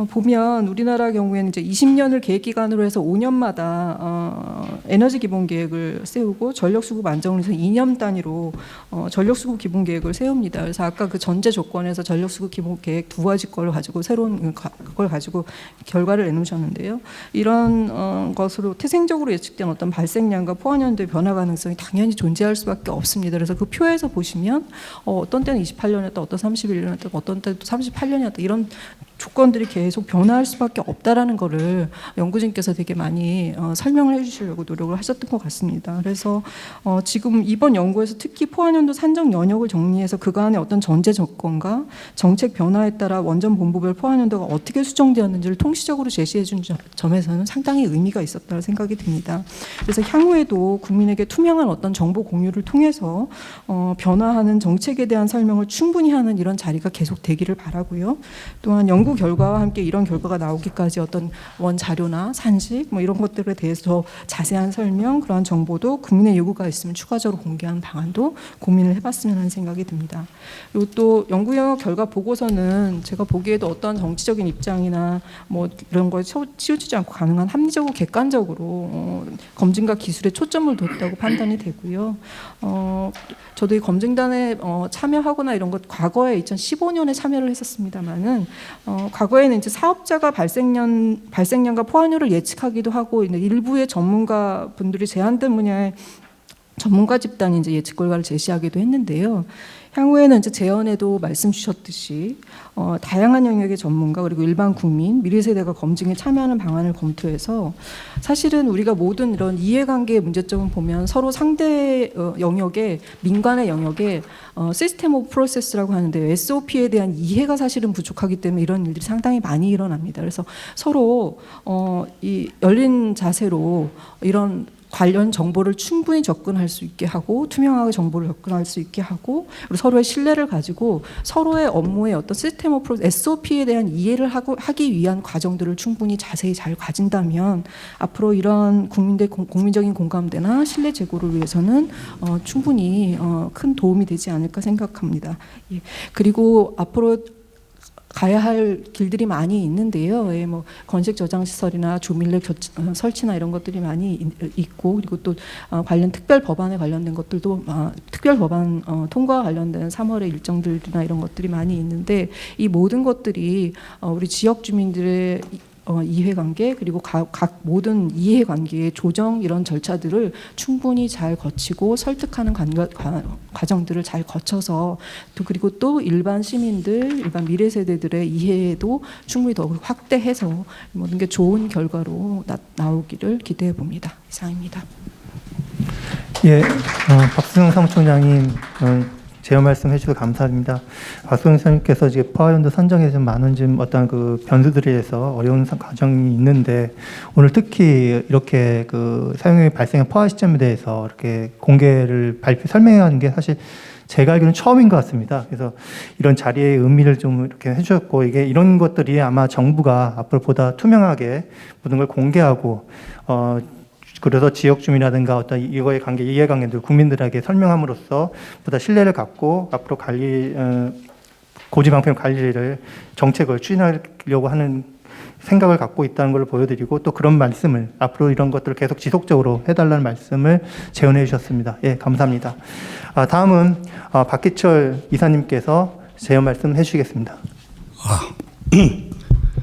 보면 우리나라 경우에는 이제 20년을 계획 기간으로 해서 5년마다 에너지 기본 계획을 세우고 전력 수급 안정을 위해서 2년 단위로 전력 수급 기본 계획을 세웁니다. 그래서 아까 그 전제 조건에서 전력 수급 기본 계획 두 가지 걸 가지고 새로운 걸 가지고 결과를 내놓으셨는데요. 이런 것으로 태생적으로 예측된 어떤 발생량과 포화년도의 변화 가능성이 당연히 존재할 수밖에 없습니다. 그래서 그 표에서 보시면 어떤 때는 28년이었다, 어떤 31년이었다, 어떤 때는 38년이었다 이런 조건들이 계속 변화할 수밖에 없다라는 거를 연구진께서 되게 많이 설명을 해주시려고 노력을 하셨던 것 같습니다. 그래서 지금 이번 연구에서 특히 포화년도 산정 연역을 정리해서 그간의 어떤 전제 조건과 정책 변화에 따라 원전 본부별 포화년도가 어떻게 수정되었는지를 통시적으로 제시해 준 점에서는 상당히 의미가 있었다고 생각이 듭니다. 그래서 향후에도 국민에게 투명한 어떤 정보 공유를 통해서 변화하는 정책에 대한 설명을 충분히 하는 이런 자리가 계속 되기를 바라고요. 또한 연구 결과와 함께 이런 결과가 나오기까지 어떤 원 자료나 산식 뭐 이런 것들에 대해서 자세한 설명, 그러한 정보도 국민의 요구가 있으면 추가적으로 공개하는 방안도 고민을 해봤으면 하는 생각이 듭니다. 그리고 또 연구 영역 결과 보고서는 제가 보기에도 어떤 정치적인 입장이나 뭐 이런 거에 치우치지 않고 가능한 합리적으로 객관적으로 검증과 기술에 초점을 뒀다고 판단이 되고요. 저도 이 검증단에 참여하거나 이런 것 과거에 2015년에 참여를 했었습니다만은 과거에는 이제 사업자가 발생량과 포화율을 예측하기도 하고 일부의 전문가 분들이 제한된 분야의 전문가 집단이 이제 예측 결과를 제시하기도 했는데요. 향후에는 이제 재연에도 말씀 주셨듯이 다양한 영역의 전문가 그리고 일반 국민, 미래 세대가 검증에 참여하는 방안을 검토해서 사실은 우리가 모든 이런 이해관계의 문제점을 보면 서로 상대 영역에 민간의 영역에 시스템 오브 프로세스라고 하는데 SOP에 대한 이해가 사실은 부족하기 때문에 이런 일들이 상당히 많이 일어납니다. 그래서 서로 이 열린 자세로 이런 관련 정보를 충분히 접근할 수 있게 하고 투명하게 정보를 접근할 수 있게 하고 그리고 서로의 신뢰를 가지고 서로의 업무의 어떤 시스템 오브 SOP에 대한 이해를 하기 위한 과정들을 충분히 자세히 잘 가진다면 앞으로 이런 국민적인 공감대나 신뢰 제고를 위해서는 충분히 큰 도움이 되지 않을까 생각합니다. 예. 그리고 앞으로 가야 할 길들이 많이 있는데요. 예, 뭐 건식 저장 시설이나 조밀래 설치나 이런 것들이 많이 있고 그리고 또 관련 특별 법안에 관련된 것들도 특별 법안 통과와 관련된 3월의 일정들이나 이런 것들이 많이 있는데 이 모든 것들이 우리 지역 주민들의 이해관계 그리고 각 모든 이해관계의 조정 이런 절차들을 충분히 잘 거치고 설득하는 과정들을 잘 거쳐서 또 그리고 또 일반 시민들, 일반 미래 세대들의 이해도 충분히 더 확대해서 모든 게 좋은 결과로 나오기를 기대해 봅니다. 이상입니다. 예, 박수영 사무총장님 제어 말씀해 주셔서 감사합니다. 박수영 선생님께서 이제 포화연도 선정에 좀 많은 좀 어떤 그 변수들에 대해서 어려운 과정이 있는데 오늘 특히 이렇게 그 사용량이 발생한 포화 시점에 대해서 이렇게 공개를 설명하는 게 사실 제가 알기로는 처음인 것 같습니다. 그래서 이런 자리의 의미를 좀 이렇게 해주셨고 이게 이런 것들이 아마 정부가 앞으로 보다 투명하게 모든 걸 공개하고 그래서 지역 주민이라든가 어떤 이거에 이해관계들 국민들에게 설명함으로써 보다 신뢰를 갖고 앞으로 고지방편 관리를 정책을 추진하려고 하는 생각을 갖고 있다는 걸 보여드리고 또 그런 말씀을 앞으로 이런 것들을 계속 지속적으로 해달라는 말씀을 제언해 주셨습니다. 예, 감사합니다. 다음은 박기철 이사님께서 제언 말씀 해주시겠습니다.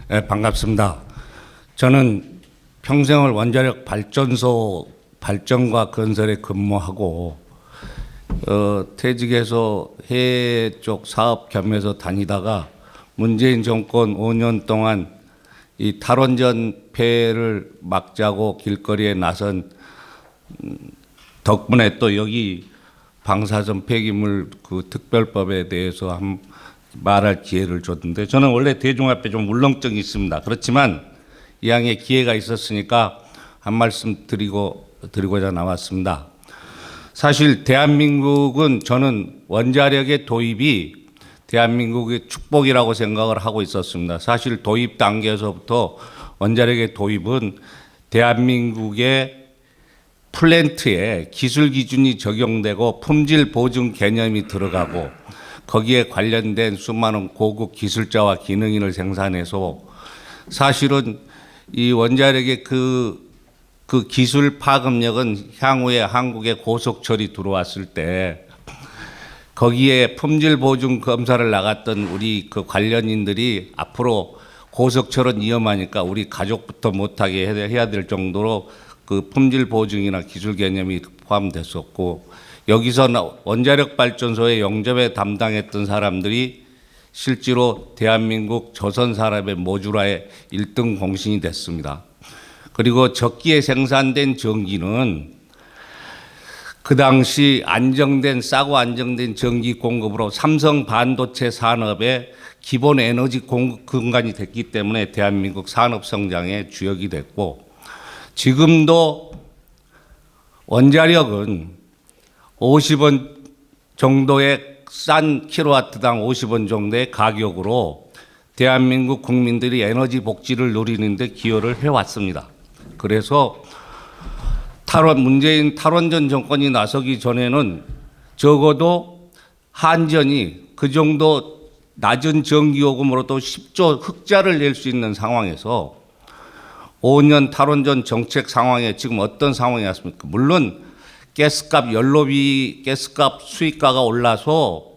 네, 반갑습니다. 저는 평생을 원자력 발전소 발전과 건설에 근무하고 퇴직해서 해외 쪽 사업 겸해서 다니다가 문재인 정권 5년 동안 이 탈원전 폐해를 막자고 길거리에 나선 덕분에 또 여기 방사선 폐기물 그 특별법에 대해서 말할 기회를 줬는데, 저는 원래 대중 앞에 좀 울렁증이 있습니다. 그렇지만 이왕에 기회가 있었으니까 한 말씀 드리고자 나왔습니다. 사실 대한민국은, 저는 원자력의 도입이 대한민국의 축복이라고 생각을 하고 있었습니다. 사실 도입 단계에서부터 원자력의 도입은 대한민국의 플랜트에 기술 기준이 적용되고 품질 보증 개념이 들어가고 거기에 관련된 수많은 고급 기술자와 기능인을 생산해서 사실은 이 원자력의 그 기술 파급력은 향후에 한국에 고속철이 들어왔을 때 거기에 품질 보증 검사를 나갔던 우리 그 관련인들이 앞으로 고속철은 위험하니까 우리 가족부터 못하게 해야 될 정도로 그 품질 보증이나 기술 개념이 포함됐었고, 여기서 원자력 발전소의 영접에 담당했던 사람들이 실제로 대한민국 조선산업의 모듈화의 1등 공신이 됐습니다. 그리고 적기에 생산된 전기는 그 당시 싸고 안정된 전기 공급으로 삼성 반도체 산업의 기본 에너지 공급 근간이 됐기 때문에 대한민국 산업 성장의 주역이 됐고, 지금도 원자력은 50원 정도의 싼 킬로와트당 50원 정도의 가격으로 대한민국 국민들이 에너지 복지를 누리는데 기여를 해왔습니다. 그래서 문재인 탈원전 정권이 나서기 전에는 적어도 한전이 그 정도 낮은 전기요금으로도 10조 흑자를 낼 수 있는 상황에서 5년 탈원전 정책 상황에 지금 어떤 상황이었습니까? 물론 가스값, 연료비, 가스값 수익가가 올라서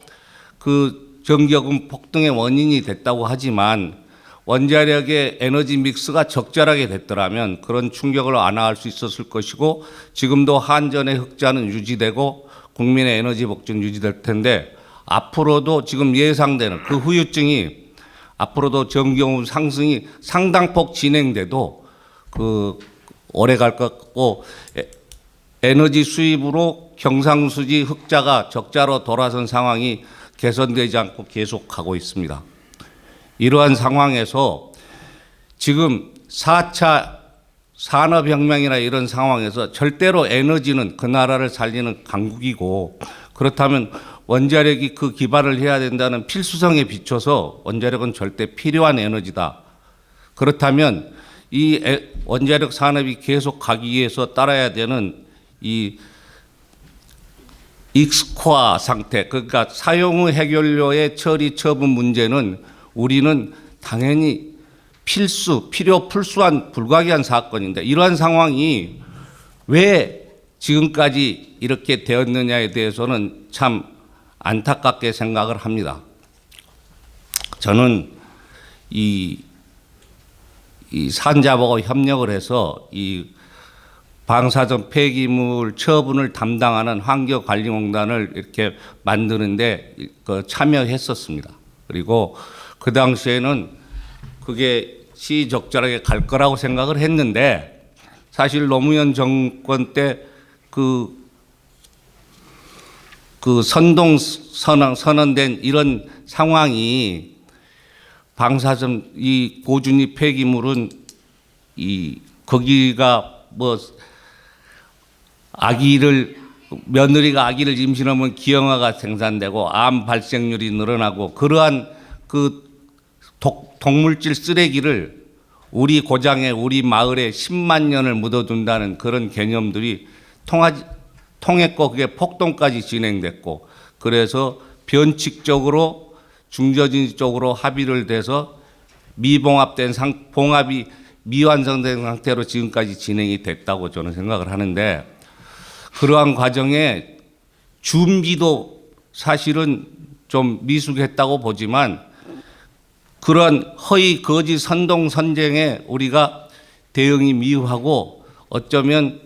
그 전기요금 폭등의 원인이 됐다고 하지만 원자력의 에너지 믹스가 적절하게 됐더라면 그런 충격을 완화할 수 있었을 것이고, 지금도 한전의 흑자는 유지되고 국민의 에너지 복지는 유지될 텐데, 앞으로도 지금 예상되는 그 후유증이 앞으로도 전기요금 상승이 상당폭 진행돼도 오래 갈 것 같고, 에너지 수입으로 경상수지 흑자가 적자로 돌아선 상황이 개선되지 않고 계속하고 있습니다. 이러한 상황에서 지금 4차 산업혁명이나 이런 상황에서 절대로 에너지는 그 나라를 살리는 강국이고, 그렇다면 원자력이 그 기반을 해야 된다는 필수성에 비춰서 원자력은 절대 필요한 에너지다. 그렇다면 이 원자력 산업이 계속 가기 위해서 따라야 되는 이 익스코아 상태, 그러니까 사용 후 해결료의 처리 처분 문제는 우리는 당연히 필수한 불가피한 사건인데, 이러한 상황이 왜 지금까지 이렇게 되었느냐에 대해서는 참 안타깝게 생각을 합니다. 저는 이 산자보고 협력을 해서 이 방사선 폐기물 처분을 담당하는 환경관리공단을 이렇게 만드는데 참여했었습니다. 그리고 그 당시에는 그게 시적절하게 갈 거라고 생각을 했는데, 사실 노무현 정권 때 그 선언된 이런 상황이 방사선 이 고준위 폐기물은 거기가 며느리가 아기를 임신하면 기형아가 생산되고 암 발생률이 늘어나고, 그러한 그 동물질 쓰레기를 우리 고장에 우리 마을에 10만 년을 묻어둔다는 그런 개념들이 통했고, 그게 폭동까지 진행됐고, 그래서 변칙적으로 중저진 쪽으로 합의를 돼서 미봉합된 봉합이 미완성된 상태로 지금까지 진행이 됐다고 저는 생각을 하는데, 그러한 과정에 준비도 사실은 좀 미숙했다고 보지만, 그러한 허위 거짓 선동 선쟁에 우리가 대응이 미흡하고, 어쩌면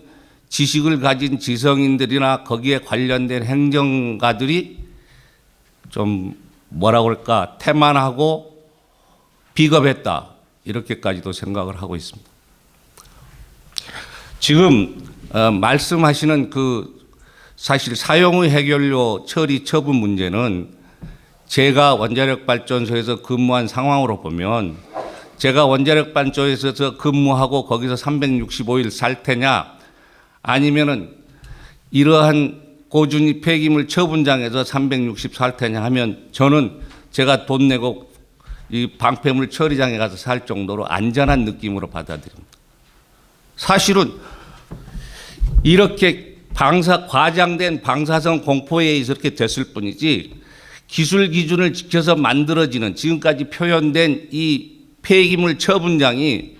지식을 가진 지성인들이나 거기에 관련된 행정가들이 좀 뭐라 그럴까, 태만하고 비겁했다, 이렇게까지도 생각을 하고 있습니다. 지금 말씀하시는 사실 사용 후 해결료 처리 처분 문제는 제가 원자력 발전소에서 근무한 상황으로 보면, 제가 원자력 발전소에서 근무하고 거기서 365일 살 테냐, 아니면은 이러한 고준위 폐기물 처분장에서 360 살 테냐 하면, 저는 제가 돈 내고 이 방패물 처리장에 가서 살 정도로 안전한 느낌으로 받아들입니다. 사실은 이렇게 과장된 방사성 공포에 의해서 이렇게 됐을 뿐이지, 기술 기준을 지켜서 만들어지는 지금까지 표현된 이 폐기물 처분장이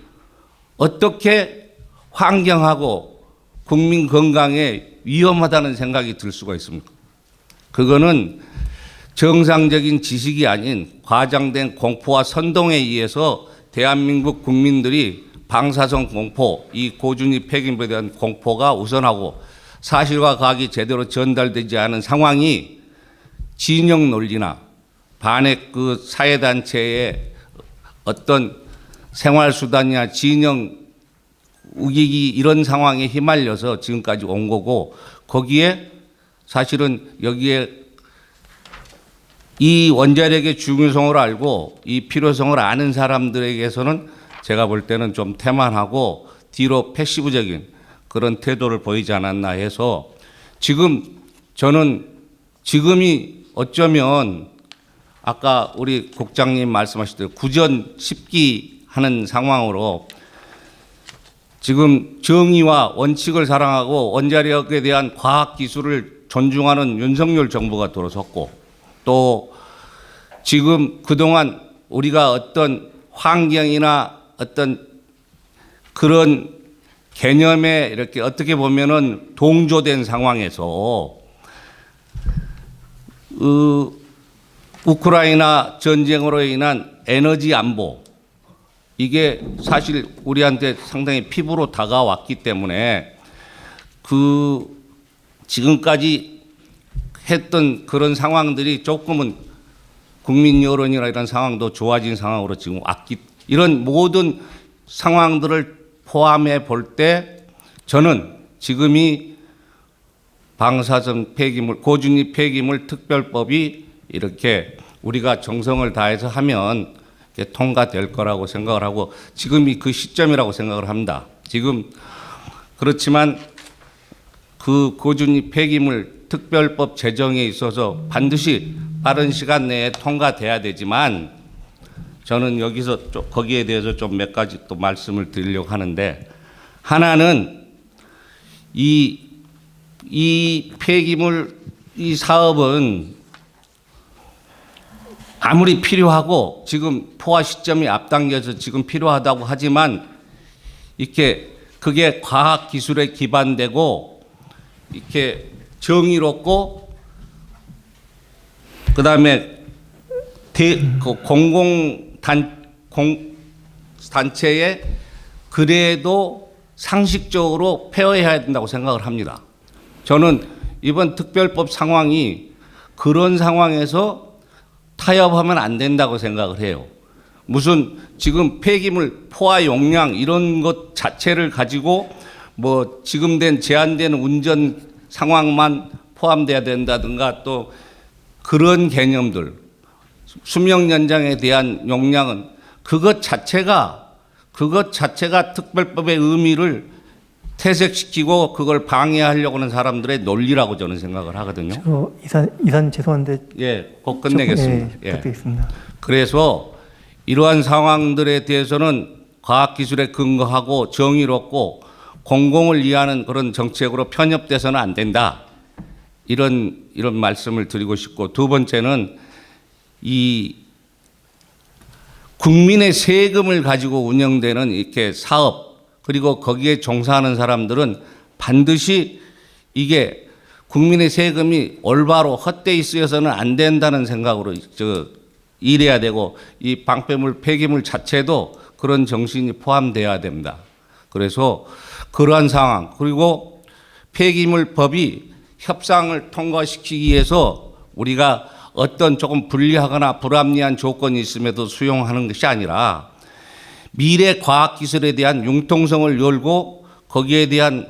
어떻게 환경하고 국민 건강에 위험하다는 생각이 들 수가 있습니까? 그거는 정상적인 지식이 아닌 과장된 공포와 선동에 의해서 대한민국 국민들이 방사성 공포, 이 고준위 폐기물에 대한 공포가 우선하고 사실과 과학이 제대로 전달되지 않은 상황이 진영 논리나 반핵 사회단체의 어떤 생활수단이나 진영 우기기 이런 상황에 휘말려서 지금까지 온 거고, 거기에 사실은 여기에 이 원자력의 중요성을 알고 이 필요성을 아는 사람들에게서는 제가 볼 때는 좀 태만하고 뒤로 패시브적인 그런 태도를 보이지 않았나 해서, 지금이 어쩌면 아까 우리 국장님 말씀하셨듯이 구전 10기 하는 상황으로 지금 정의와 원칙을 사랑하고 원자력에 대한 과학 기술을 존중하는 윤석열 정부가 들어섰고, 또 지금 그동안 우리가 어떤 환경이나 어떤 그런 개념에 이렇게 어떻게 보면은 동조된 상황에서 우크라이나 전쟁으로 인한 에너지 안보, 이게 사실 우리한테 상당히 피부로 다가왔기 때문에 지금까지 했던 그런 상황들이 조금은 국민 여론이나 이런 상황도 좋아진 상황으로 지금 이런 모든 상황들을 포함해 볼 때 저는 지금이 방사성 폐기물, 고준위 폐기물 특별법이 이렇게 우리가 정성을 다해서 하면 통과될 거라고 생각을 하고, 지금이 그 시점이라고 생각을 합니다. 지금 그렇지만 그 고준위 폐기물 특별법 제정에 있어서 반드시 빠른 시간 내에 통과돼야 되지만, 저는 여기서 거기에 대해서 좀 몇 가지 또 말씀을 드리려고 하는데, 하나는 이 폐기물 이 사업은 아무리 필요하고 지금 포화 시점이 앞당겨서 지금 필요하다고 하지만, 이렇게 그게 과학 기술에 기반되고 이렇게 정의롭고 그다음에 공공단체에 그래도 상식적으로 페어해야 된다고 생각을 합니다. 저는 이번 특별법 상황이 그런 상황에서 타협하면 안 된다고 생각을 해요. 무슨 지금 폐기물 포화 용량 이런 것 자체를 가지고 뭐 지금 제한되는 운전 상황만 포함돼야 된다든가, 또 그런 개념들, 수명 연장에 대한 용량은 그것 자체가 특별법의 의미를 퇴색시키고 그걸 방해하려고 하는 사람들의 논리라고 저는 생각을 하거든요. 이사님 죄송한데 곧 끝내겠습니다. 부탁드리겠습니다. 그래서 이러한 상황들에 대해서는 과학기술에 근거하고 정의롭고 공공을 위하는 그런 정책으로 편협돼서는 안 된다. 이런 말씀을 드리고 싶고, 두 번째는 이 국민의 세금을 가지고 운영되는 이렇게 사업, 그리고 거기에 종사하는 사람들은 반드시 이게 국민의 세금이 올바로 헛되이 쓰여서는 안 된다는 생각으로 일해야 되고, 이 방패물 폐기물 자체도 그런 정신이 포함돼야 됩니다. 그래서 그러한 상황, 그리고 폐기물 법이 협상을 통과시키기 위해서 우리가 어떤 조금 불리하거나 불합리한 조건이 있음에도 수용하는 것이 아니라 미래 과학기술에 대한 융통성을 열고 거기에 대한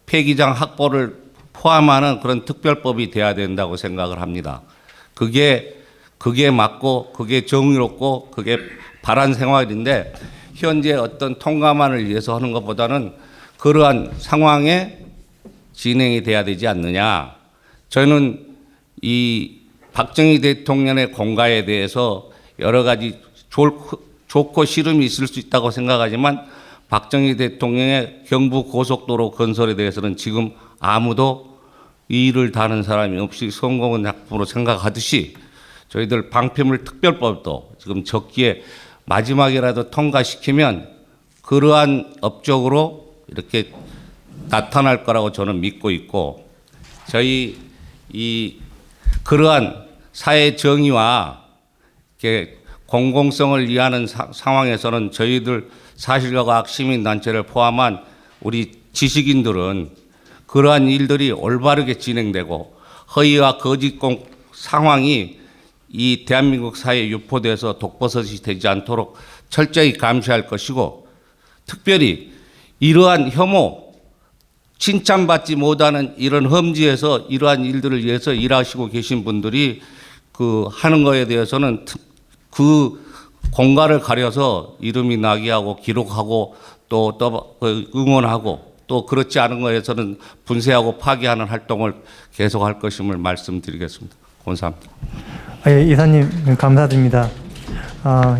폐기장 확보를 포함하는 그런 특별법이 돼야 된다고 생각을 합니다. 그게 맞고 그게 정의롭고 그게 바른 생활인데, 현재 어떤 통과만을 위해서 하는 것보다는 그러한 상황에 진행이 돼야 되지 않느냐. 저는 이 박정희 대통령의 공가에 대해서 여러 가지 좋고 싫음이 있을 수 있다고 생각하지만, 박정희 대통령의 경부고속도로 건설에 대해서는 지금 아무도 이의를 다하는 사람이 없이 성공한 작품으로 생각하듯이, 저희들 방패물 특별법도 지금 적기에 마지막이라도 통과시키면 그러한 업적으로 이렇게 나타날 거라고 저는 믿고 있고, 저희 그러한 사회 정의와 공공성을 위하는 상황에서는 저희들 사실과 과학 시민단체를 포함한 우리 지식인들은 그러한 일들이 올바르게 진행되고 허위와 거짓 상황이 이 대한민국 사회에 유포돼서 독버섯이 되지 않도록 철저히 감시할 것이고, 특별히 이러한 혐오, 칭찬받지 못하는 이런 험지에서 이러한 일들을 위해서 일하시고 계신 분들이 하는 거에 대해서는 그 공과를 가려서 이름이 나게 하고 기록하고 또 응원하고, 또 그렇지 않은 거에서는 분쇄하고 파괴하는 활동을 계속할 것임을 말씀드리겠습니다. 감사합니다. 예, 이사님 감사드립니다.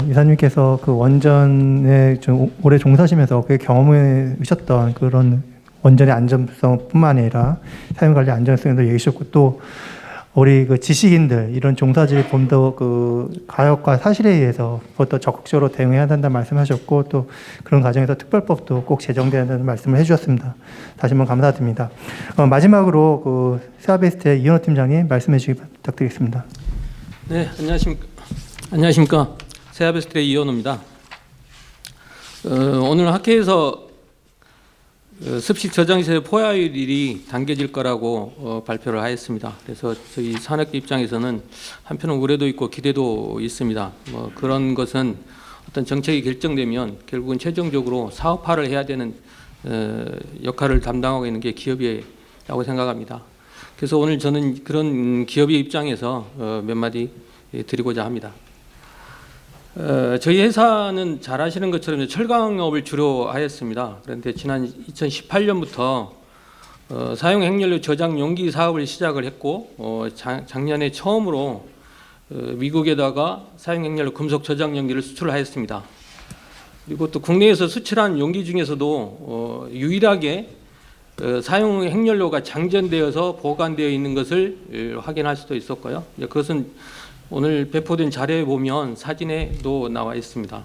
이사님께서 그 원전에 좀 오래 종사하시면서 그 경험하셨던 그런 원전의 안전성뿐만 아니라 사용관리 안전성에도 얘기해 주셨고, 또 우리 그 지식인들 이런 종사자들이 좀 더 그 가역과 사실에 의해서 더 적극적으로 대응해야 한다는 말씀하셨고, 또 그런 과정에서 특별법도 꼭 제정돼야 한다는 말씀을 해주셨습니다. 다시 한번 감사드립니다. 마지막으로 그 세아베스트의 이현호 팀장님 말씀해 주시기 부탁드리겠습니다. 네, 안녕하십니까. 세아베스트의 이현호입니다. 오늘 학회에서 습식 저장시설 포화율이 당겨질 거라고 발표를 하였습니다. 그래서 저희 산업계 입장에서는 한편은 우려도 있고 기대도 있습니다. 그런 것은 어떤 정책이 결정되면 결국은 최종적으로 사업화를 해야 되는 역할을 담당하고 있는 게 기업이라고 생각합니다. 그래서 오늘 저는 그런 기업의 입장에서 몇 마디 드리고자 합니다. 저희 회사는 잘 아시는 것처럼 철강업을 주로 하였습니다. 그런데 지난 2018년부터 사용 행렬료 저장 용기 사업을 시작을 했고, 작년에 처음으로 미국에다가 사용 행렬료 금속 저장 용기를 수출하였습니다. 그리고 또 국내에서 수출한 용기 중에서도 유일하게 사용 행렬료가 장전되어서 보관되어 있는 것을 확인할 수도 있었고요. 그것은 오늘 배포된 자료에 보면 사진에도 나와 있습니다.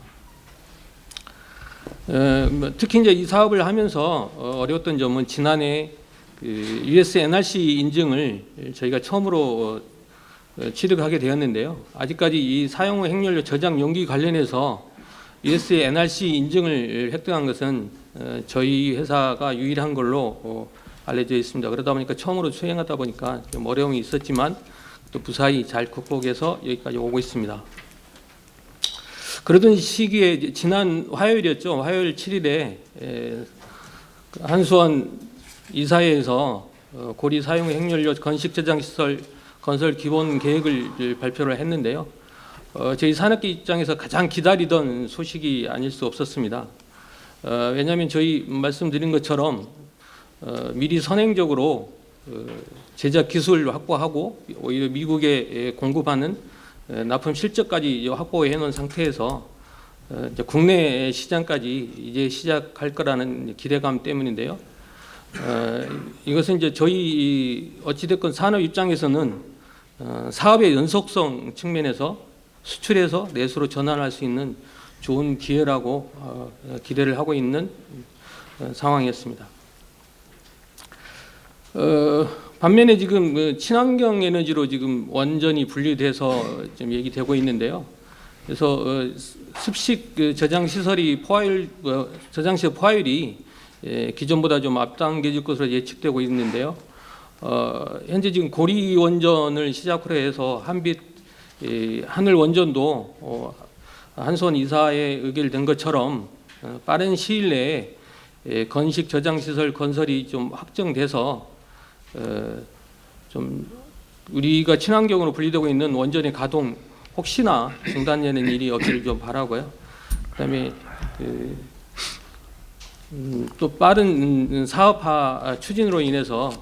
특히 이제 이 사업을 하면서 어려웠던 점은 지난해 US NRC 인증을 저희가 처음으로 취득하게 되었는데요. 아직까지 이 사용 후 행렬료 저장 용기 관련해서 US NRC 인증을 획득한 것은 저희 회사가 유일한 걸로 알려져 있습니다. 그러다 보니까 처음으로 수행하다 보니까 좀 어려움이 있었지만 또 무사히 잘 극복해서 여기까지 오고 있습니다. 그러던 시기에 지난 화요일이었죠. 화요일 7일에 한수원 이사회에서 고리 사용 행렬료 건식 저장 시설 건설 기본 계획을 발표를 했는데요. 저희 산업계 입장에서 가장 기다리던 소식이 아닐 수 없었습니다. 왜냐하면 저희 말씀드린 것처럼 미리 선행적으로 제작 기술 확보하고 오히려 미국에 공급하는 납품 실적까지 확보해 놓은 상태에서 이제 국내 시장까지 이제 시작할 거라는 기대감 때문인데요. 이것은 이제 저희 어찌됐건 산업 입장에서는 사업의 연속성 측면에서 수출해서 내수로 전환할 수 있는 좋은 기회라고 기대를 하고 있는 상황이었습니다. 반면에 지금 친환경 에너지로 지금 완전히 분리돼서 좀 얘기되고 있는데요. 그래서 습식 저장 시설이 저장 시설 포화율이 기존보다 좀 앞당겨질 것으로 예측되고 있는데요. 현재 지금 고리 원전을 시작으로 해서 한빛 하늘 원전도 한수원 이사의 의결된 것처럼 빠른 시일 내에 건식 저장 시설 건설이 좀 확정돼서 좀 우리가 친환경으로 분리되고 있는 원전의 가동 혹시나 중단되는 일이 없기를 좀 바라고요. 그다음에 또 빠른 사업화 추진으로 인해서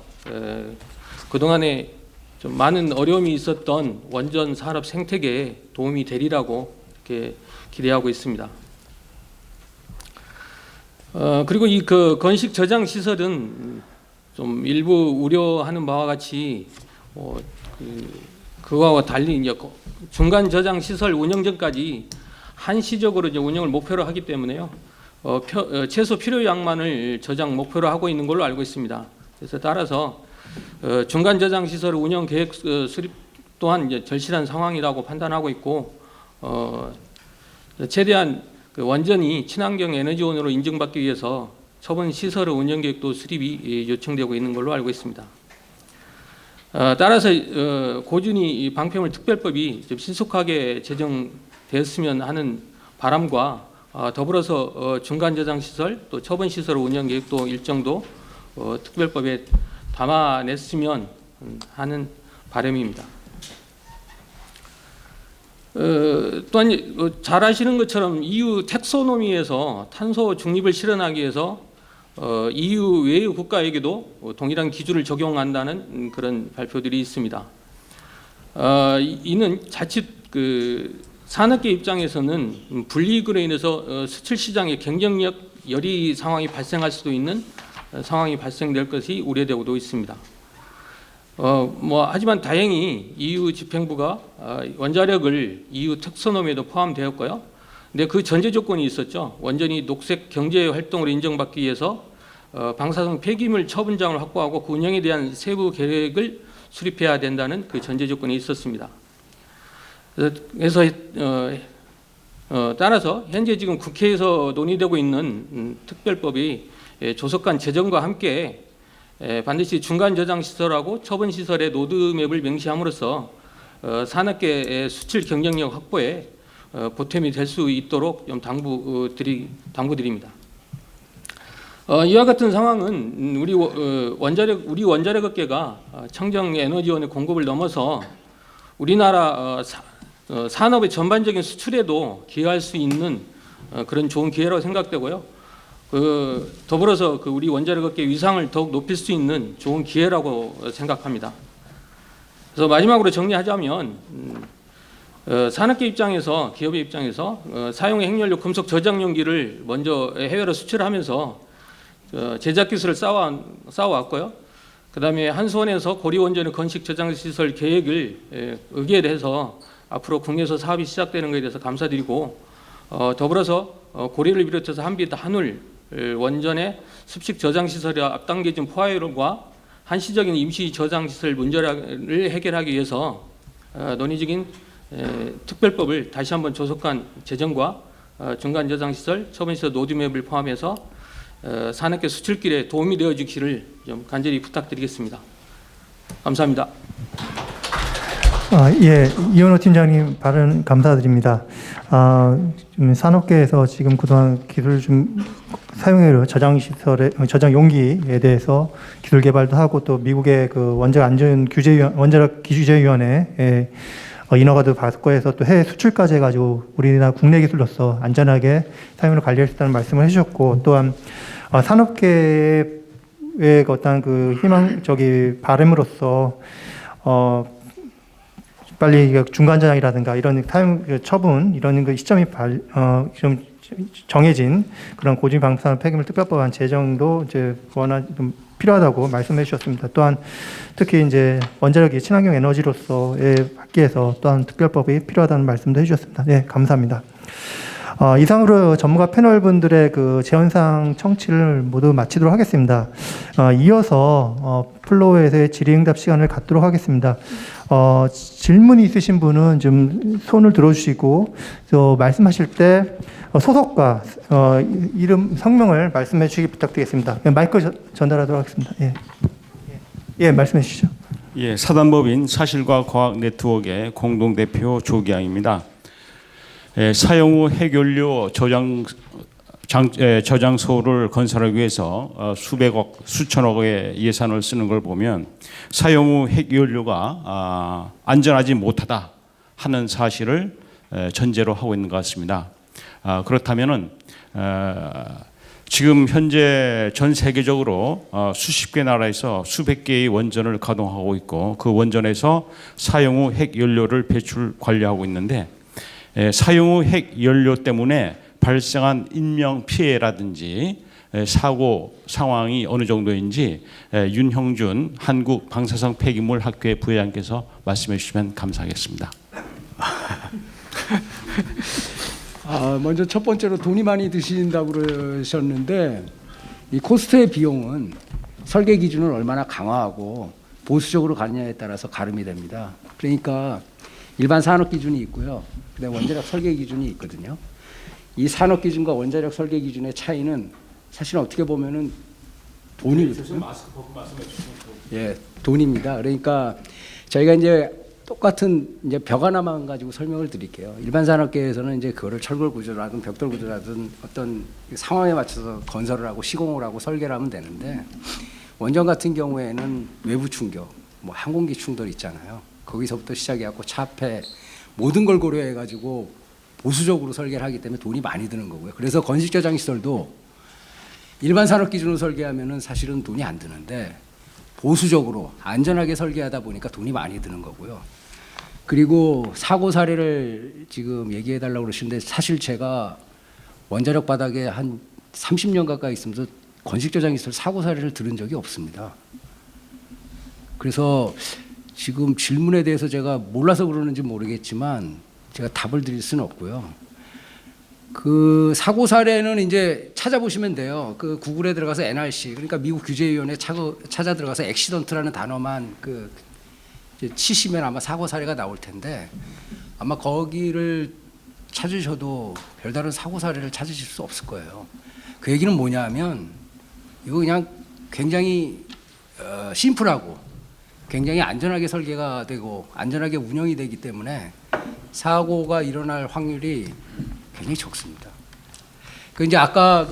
그동안에 좀 많은 어려움이 있었던 원전 산업 생태계에 도움이 되리라고 이렇게 기대하고 있습니다. 그리고 이 건식 저장 시설은 좀 일부 우려하는 바와 같이 그거와 달리 이제 중간 저장 시설 운영 전까지 한시적으로 이제 운영을 목표로 하기 때문에요. 최소 필요 양만을 저장 목표로 하고 있는 걸로 알고 있습니다. 그래서 따라서 중간 저장 시설 운영 계획 수립 또한 이제 절실한 상황이라고 판단하고 있고 최대한 원전이 친환경 에너지원으로 인증받기 위해서 처분 시설의 운영 계획도 수립이 요청되고 있는 걸로 알고 있습니다. 따라서 고준위 방폐물 특별법이 좀 신속하게 제정되었으면 하는 바람과 더불어서 중간 저장 시설 또 처분 시설 운영 계획도 일정도 특별법에 담아냈으면 하는 바람입니다. 또한 잘 아시는 것처럼 EU 텍소노미에서 탄소 중립을 실현하기 위해서 EU 외의 국가에게도 동일한 기준을 적용한다는 그런 발표들이 있습니다. 이는 자칫 산업계 입장에서는 불이익으로 인해서 수출 시장의 경쟁력 열이 상황이 발생할 수도 있는 상황이 발생될 것이 우려되고도 있습니다. 하지만 다행히 EU 집행부가 원자력을 EU 텍소노미에도 포함되었고요. 근데 그 전제 조건이 있었죠. 원전이 녹색 경제 활동으로 인정받기 위해서 방사성 폐기물 처분장을 확보하고 그 운영에 대한 세부 계획을 수립해야 된다는 그 전제 조건이 있었습니다. 그래서 따라서 현재 지금 국회에서 논의되고 있는 특별법이 조속한 제정과 함께 반드시 중간 저장 시설하고 처분 시설의 로드맵을 명시함으로써 산업계의 수출 경쟁력 확보에 보탬이 될 수 있도록 좀 당부드립니다. 이와 같은 상황은 우리 원자력업계가 청정 에너지원의 공급을 넘어서 우리나라 산업의 전반적인 수출에도 기여할 수 있는 그런 좋은 기회라고 생각되고요. 더불어서 우리 원자력업계 위상을 더욱 높일 수 있는 좋은 기회라고 생각합니다. 그래서 마지막으로 정리하자면 산업계 입장에서 기업의 입장에서 사용의 핵연료 금속 저장 용기를 먼저 해외로 수출하면서 제작 기술을 쌓아왔고요. 그다음에 한수원에서 고리원전의 건식 저장 시설 계획을 의결해서 앞으로 국내에서 사업이 시작되는 것에 대해서 감사드리고 더불어서 고리를 비롯해서 한빛 한울 원전의 습식 저장 시설이 앞당겨진 포화율과 한시적인 임시 저장 시설 문제를 해결하기 위해서 논의적인 특별법을 다시 한번 조속한 제정과 중간 저장 시설, 처분 시설 로드맵을 포함해서 산업계 수출길에 도움이 되어 주기를 좀 간절히 부탁드리겠습니다. 감사합니다. 예, 이현호 팀장님 발언 감사드립니다. 좀 산업계에서 지금 그동안 기술 사용료로 저장 시설의 저장 용기에 대해서 기술 개발도 하고 또 미국의 원자력 기준제위원회에 인허가도 받고 해서 또 해외 수출까지 해가지고 우리나라 국내 기술로서 안전하게 사용을 관리할 수 있다는 말씀을 해주셨고 또한 산업계의 어떤 바람으로서 빨리 중간 저장이라든가 이런 사용 처분 이런 시점이 좀 정해진 그런 고지 방사능 폐기물 특별법안 제정도 이제 좀 필요하다고 말씀해 주셨습니다. 또한 특히 이제 원자력이 친환경 에너지로서의 받기에서 또한 특별법이 필요하다는 말씀도 해주셨습니다. 네, 감사합니다. 이상으로 전문가 패널분들의 그 재원상 청취를 모두 마치도록 하겠습니다. 이어서 플로어에서의 질의응답 시간을 갖도록 하겠습니다. 질문이 있으신 분은 좀 손을 들어주시고 또 말씀하실 때 소속과 이름 성명을 말씀해 주시기 부탁드리겠습니다. 마이크 전달하도록 하겠습니다. 예, 말씀해 주시죠. 예, 사단법인 사실과 과학 네트워크의 공동대표 조기양입니다. 사용 후 핵연료 저장소를 건설하기 위해서 수백억, 수천억의 예산을 쓰는 걸 보면 사용 후 핵연료가 안전하지 못하다 하는 사실을 전제로 하고 있는 것 같습니다. 그렇다면은 지금 현재 전 세계적으로 수십 개 나라에서 수백 개의 원전을 가동하고 있고 그 원전에서 사용 후 핵연료를 배출 관리하고 있는데 사용 후 핵연료 때문에 발생한 인명 피해라든지 사고 상황이 어느 정도인지 윤형준 한국 방사성 폐기물 학회 부회장께서 말씀해 주시면 감사하겠습니다. 먼저 첫 번째로 돈이 많이 드신다고 그러셨는데 이 코스트의 비용은 설계 기준을 얼마나 강화하고 보수적으로 가느냐에 따라서 가름이 됩니다. 그러니까 일반 산업 기준이 있고요. 그다음에 원자력 설계 기준이 있거든요. 이 산업 기준과 원자력 설계 기준의 차이는 사실 어떻게 보면은 돈이거든요. 마스크 벗고 말씀해 주시면 예, 돈입니다. 그러니까 저희가 이제 똑같은 이제 벽 하나만 가지고 설명을 드릴게요. 일반 산업계에서는 이제 그거를 철골 구조라든 벽돌 구조라든 어떤 상황에 맞춰서 건설을 하고 시공을 하고 설계를 하면 되는데 원전 같은 경우에는 외부 충격, 뭐 항공기 충돌 있잖아요. 거기서부터 시작해갖고 차폐 모든 걸 고려해가지고 보수적으로 설계를 하기 때문에 돈이 많이 드는 거고요. 그래서 건식저장 시설도 일반 산업 기준으로 설계하면은 사실은 돈이 안 드는데 보수적으로 안전하게 설계하다 보니까 돈이 많이 드는 거고요. 그리고 사고 사례를 지금 얘기해 달라고 그러시는데 사실 제가 원자력 바닥에 한 30년 가까이 있으면서 건식저장 시설 사고 사례를 들은 적이 없습니다. 그래서 지금 질문에 대해서 제가 몰라서 그러는지 모르겠지만 제가 답을 드릴 수는 없고요. 그 사고 사례는 이제 찾아보시면 돼요. 그 구글에 들어가서 NRC 그러니까 미국 규제위원회 찾아 들어가서 액시던트라는 단어만 그 치시면 아마 사고 사례가 나올 텐데 아마 거기를 찾으셔도 별다른 사고 사례를 찾으실 수 없을 거예요. 그 얘기는 뭐냐면 이거 그냥 굉장히 심플하고 굉장히 안전하게 설계가 되고 안전하게 운영이 되기 때문에 사고가 일어날 확률이 굉장히 적습니다. 그 이제 아까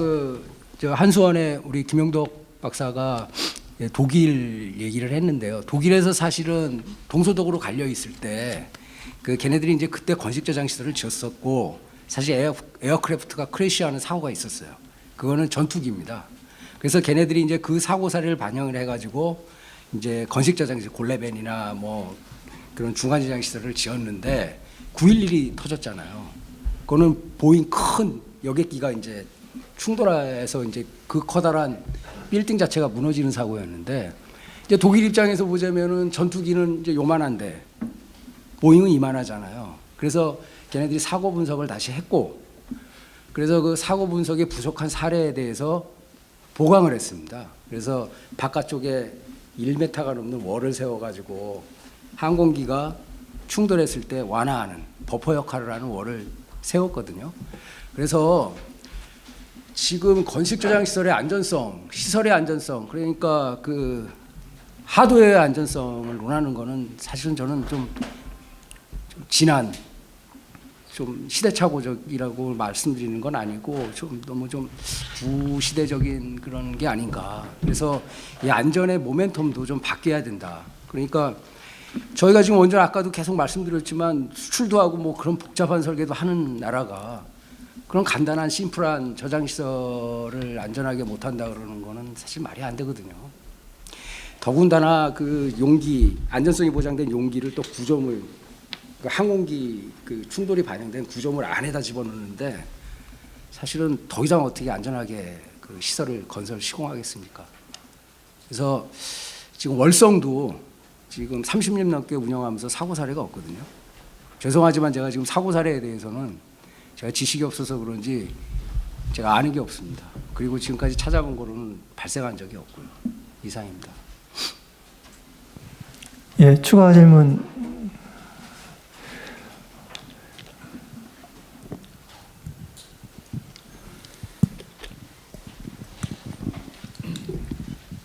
저 한수원의 우리 김영덕 박사가 독일 얘기를 했는데요. 독일에서 사실은 동서독으로 갈려 있을 때 그 걔네들이 이제 그때 건식 저장 시설을 지었었고 사실 에어크래프트가 크래시하는 사고가 있었어요. 그거는 전투기입니다. 그래서 걔네들이 이제 그 사고 사례를 반영을 해가지고 이제 건식 저장 시설 골레벤이나 뭐 그런 중간 저장 시설을 지었는데 9.11이 터졌잖아요. 그거는 보잉 큰 여객기가 이제 충돌해서 이제 그 커다란 빌딩 자체가 무너지는 사고였는데 이제 독일 입장에서 보자면은 전투기는 이제 요만한데 보잉은 이만하잖아요. 그래서 걔네들이 사고 분석을 다시 했고 그래서 그 사고 분석에 부족한 사례에 대해서 보강을 했습니다. 그래서 바깥쪽에 1m가 넘는 월을 세워가지고 항공기가 충돌했을 때 완화하는 버퍼 역할을 하는 월을 세웠거든요. 그래서 지금 건식 저장 시설의 안전성, 시설의 안전성, 그러니까 그 하드웨어의 안전성을 논하는 거는 사실은 저는 좀 지난, 좀 시대착오적이라고 말씀드리는 건 아니고 좀 너무 좀 구시대적인 그런 게 아닌가. 그래서 이 안전의 모멘텀도 좀 바뀌어야 된다. 그러니까 저희가 지금 원전 아까도 계속 말씀드렸지만 수출도 하고 뭐 그런 복잡한 설계도 하는 나라가 그런 간단한 심플한 저장 시설을 안전하게 못 한다 그러는 거는 사실 말이 안 되거든요. 더군다나 그 용기 안전성이 보장된 용기를 또 구조물 그 항공기 그 충돌이 반영된 구조물 안에다 집어넣는데 사실은 더 이상 어떻게 안전하게 그 시설을 건설 시공하겠습니까? 그래서 지금 월성도 지금 30년 넘게 운영하면서 사고 사례가 없거든요. 죄송하지만 제가 지금 사고 사례에 대해서는 제가 지식이 없어서 그런지 제가 아는 게 없습니다. 그리고 지금까지 찾아본 거로는 발생한 적이 없고요. 이상입니다. 예, 추가 질문.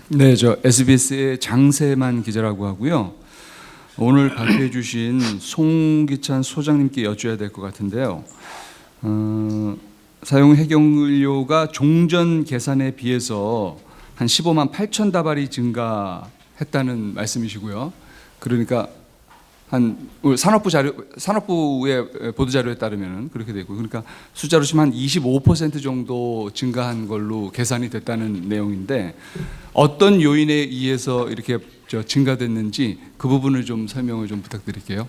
네, 저 SBS의 장세만 기자라고 하고요. 오늘 발표해 주신 송기찬 소장님께 여쭤야 될 것 같은데요. 사용 해경료가 종전 계산에 비해서 한 15만 8천 다발이 증가했다는 말씀이시고요. 그러니까 한 산업부의 보도 자료에 따르면 그렇게 되고, 그러니까 숫자로 치면 한 25% 정도 증가한 걸로 계산이 됐다는 내용인데, 어떤 요인에 의해서 이렇게 증가됐는지 그 부분을 좀 설명을 좀 부탁드릴게요.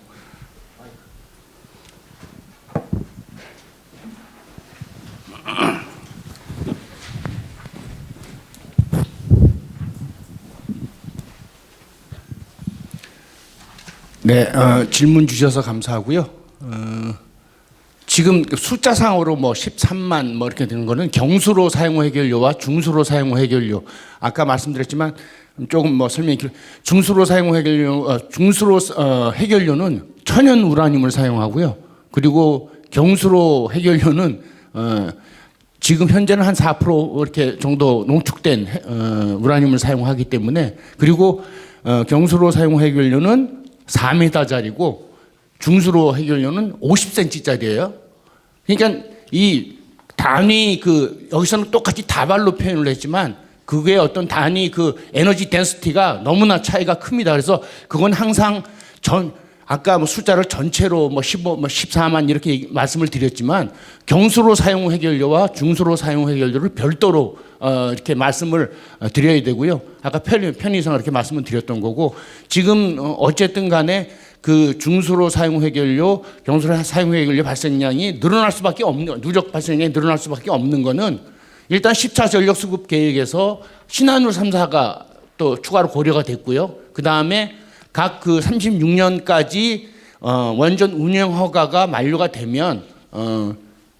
네, 질문 주셔서 감사하고요. 지금 숫자상으로 뭐 13만 뭐 이렇게 되는 거는 경수로 사용후 해결료와 중수로 사용후 해결료. 아까 말씀드렸지만 조금 뭐 설명이 중수로 사용후 해결료, 중수로 해결료는 천연 우라늄을 사용하고요. 그리고 경수로 해결료는 지금 현재는 한 4% 이렇게 정도 농축된 우라늄을 사용하기 때문에, 그리고 경수로 사용후 해결료는 4m짜리고 중수로 해결료는 50cm짜리예요. 그러니까 이 단위 여기서는 똑같이 다발로 표현을 했지만 그게 어떤 단위 에너지 덴시티가 너무나 차이가 큽니다. 그래서 그건 항상 아까 뭐 숫자를 전체로 뭐 15, 뭐 14만 이렇게 말씀을 드렸지만 경수로 사용 해결료와 중수로 사용 해결료를 별도로 이렇게 말씀을 드려야 되고요. 아까 편의상 이렇게 말씀을 드렸던 거고, 지금 어쨌든 간에 그 중수로 사용 해결료, 경수로 사용 해결료 발생량이 늘어날 수밖에 없는, 누적 발생량이 늘어날 수밖에 없는 거는 일단 10차 전력 수급 계획에서 신한울 3사가 또 추가로 고려가 됐고요. 그 다음에 각 36년까지 원전 운영 허가가 만료가 되면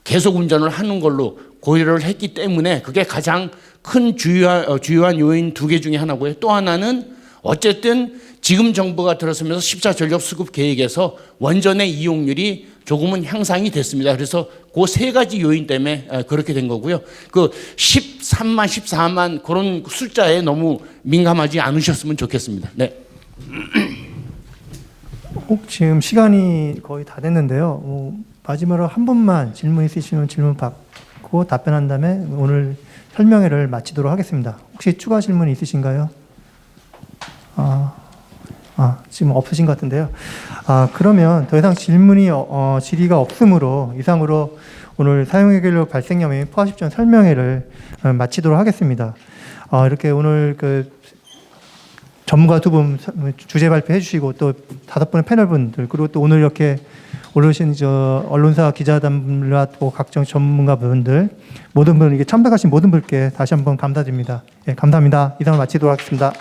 계속 운전을 하는 걸로 고려를 했기 때문에 그게 가장 큰 주요한 요인 2개 중에 하나고요. 또 하나는 어쨌든 지금 정부가 들어서면서 10차 전력 수급 계획에서 원전의 이용률이 조금은 향상이 됐습니다. 그래서 그 3가지 요인 때문에 그렇게 된 거고요. 13만, 14만 그런 숫자에 너무 민감하지 않으셨으면 좋겠습니다. 네. 지금 시간이 거의 다 됐는데요. 마지막으로 한 분만 질문 있으시면 질문 받고 답변한 다음에 오늘 설명회를 마치도록 하겠습니다. 혹시 추가 질문 있으신가요? 지금 없으신 것 같은데요. 그러면 더 이상 질의가 없으므로 이상으로 오늘 사용해결료 발생염의 포화식 전 설명회를 마치도록 하겠습니다. 이렇게 오늘 전문가 2분 주제 발표해 주시고 또 5분의 패널분들, 그리고 또 오늘 이렇게 오르신 언론사 기자단들과 또 각종 전문가분들 모든 분, 이게 참석하신 모든 분께 다시 한번 감사드립니다. 예, 감사합니다. 이상을 마치도록 하겠습니다.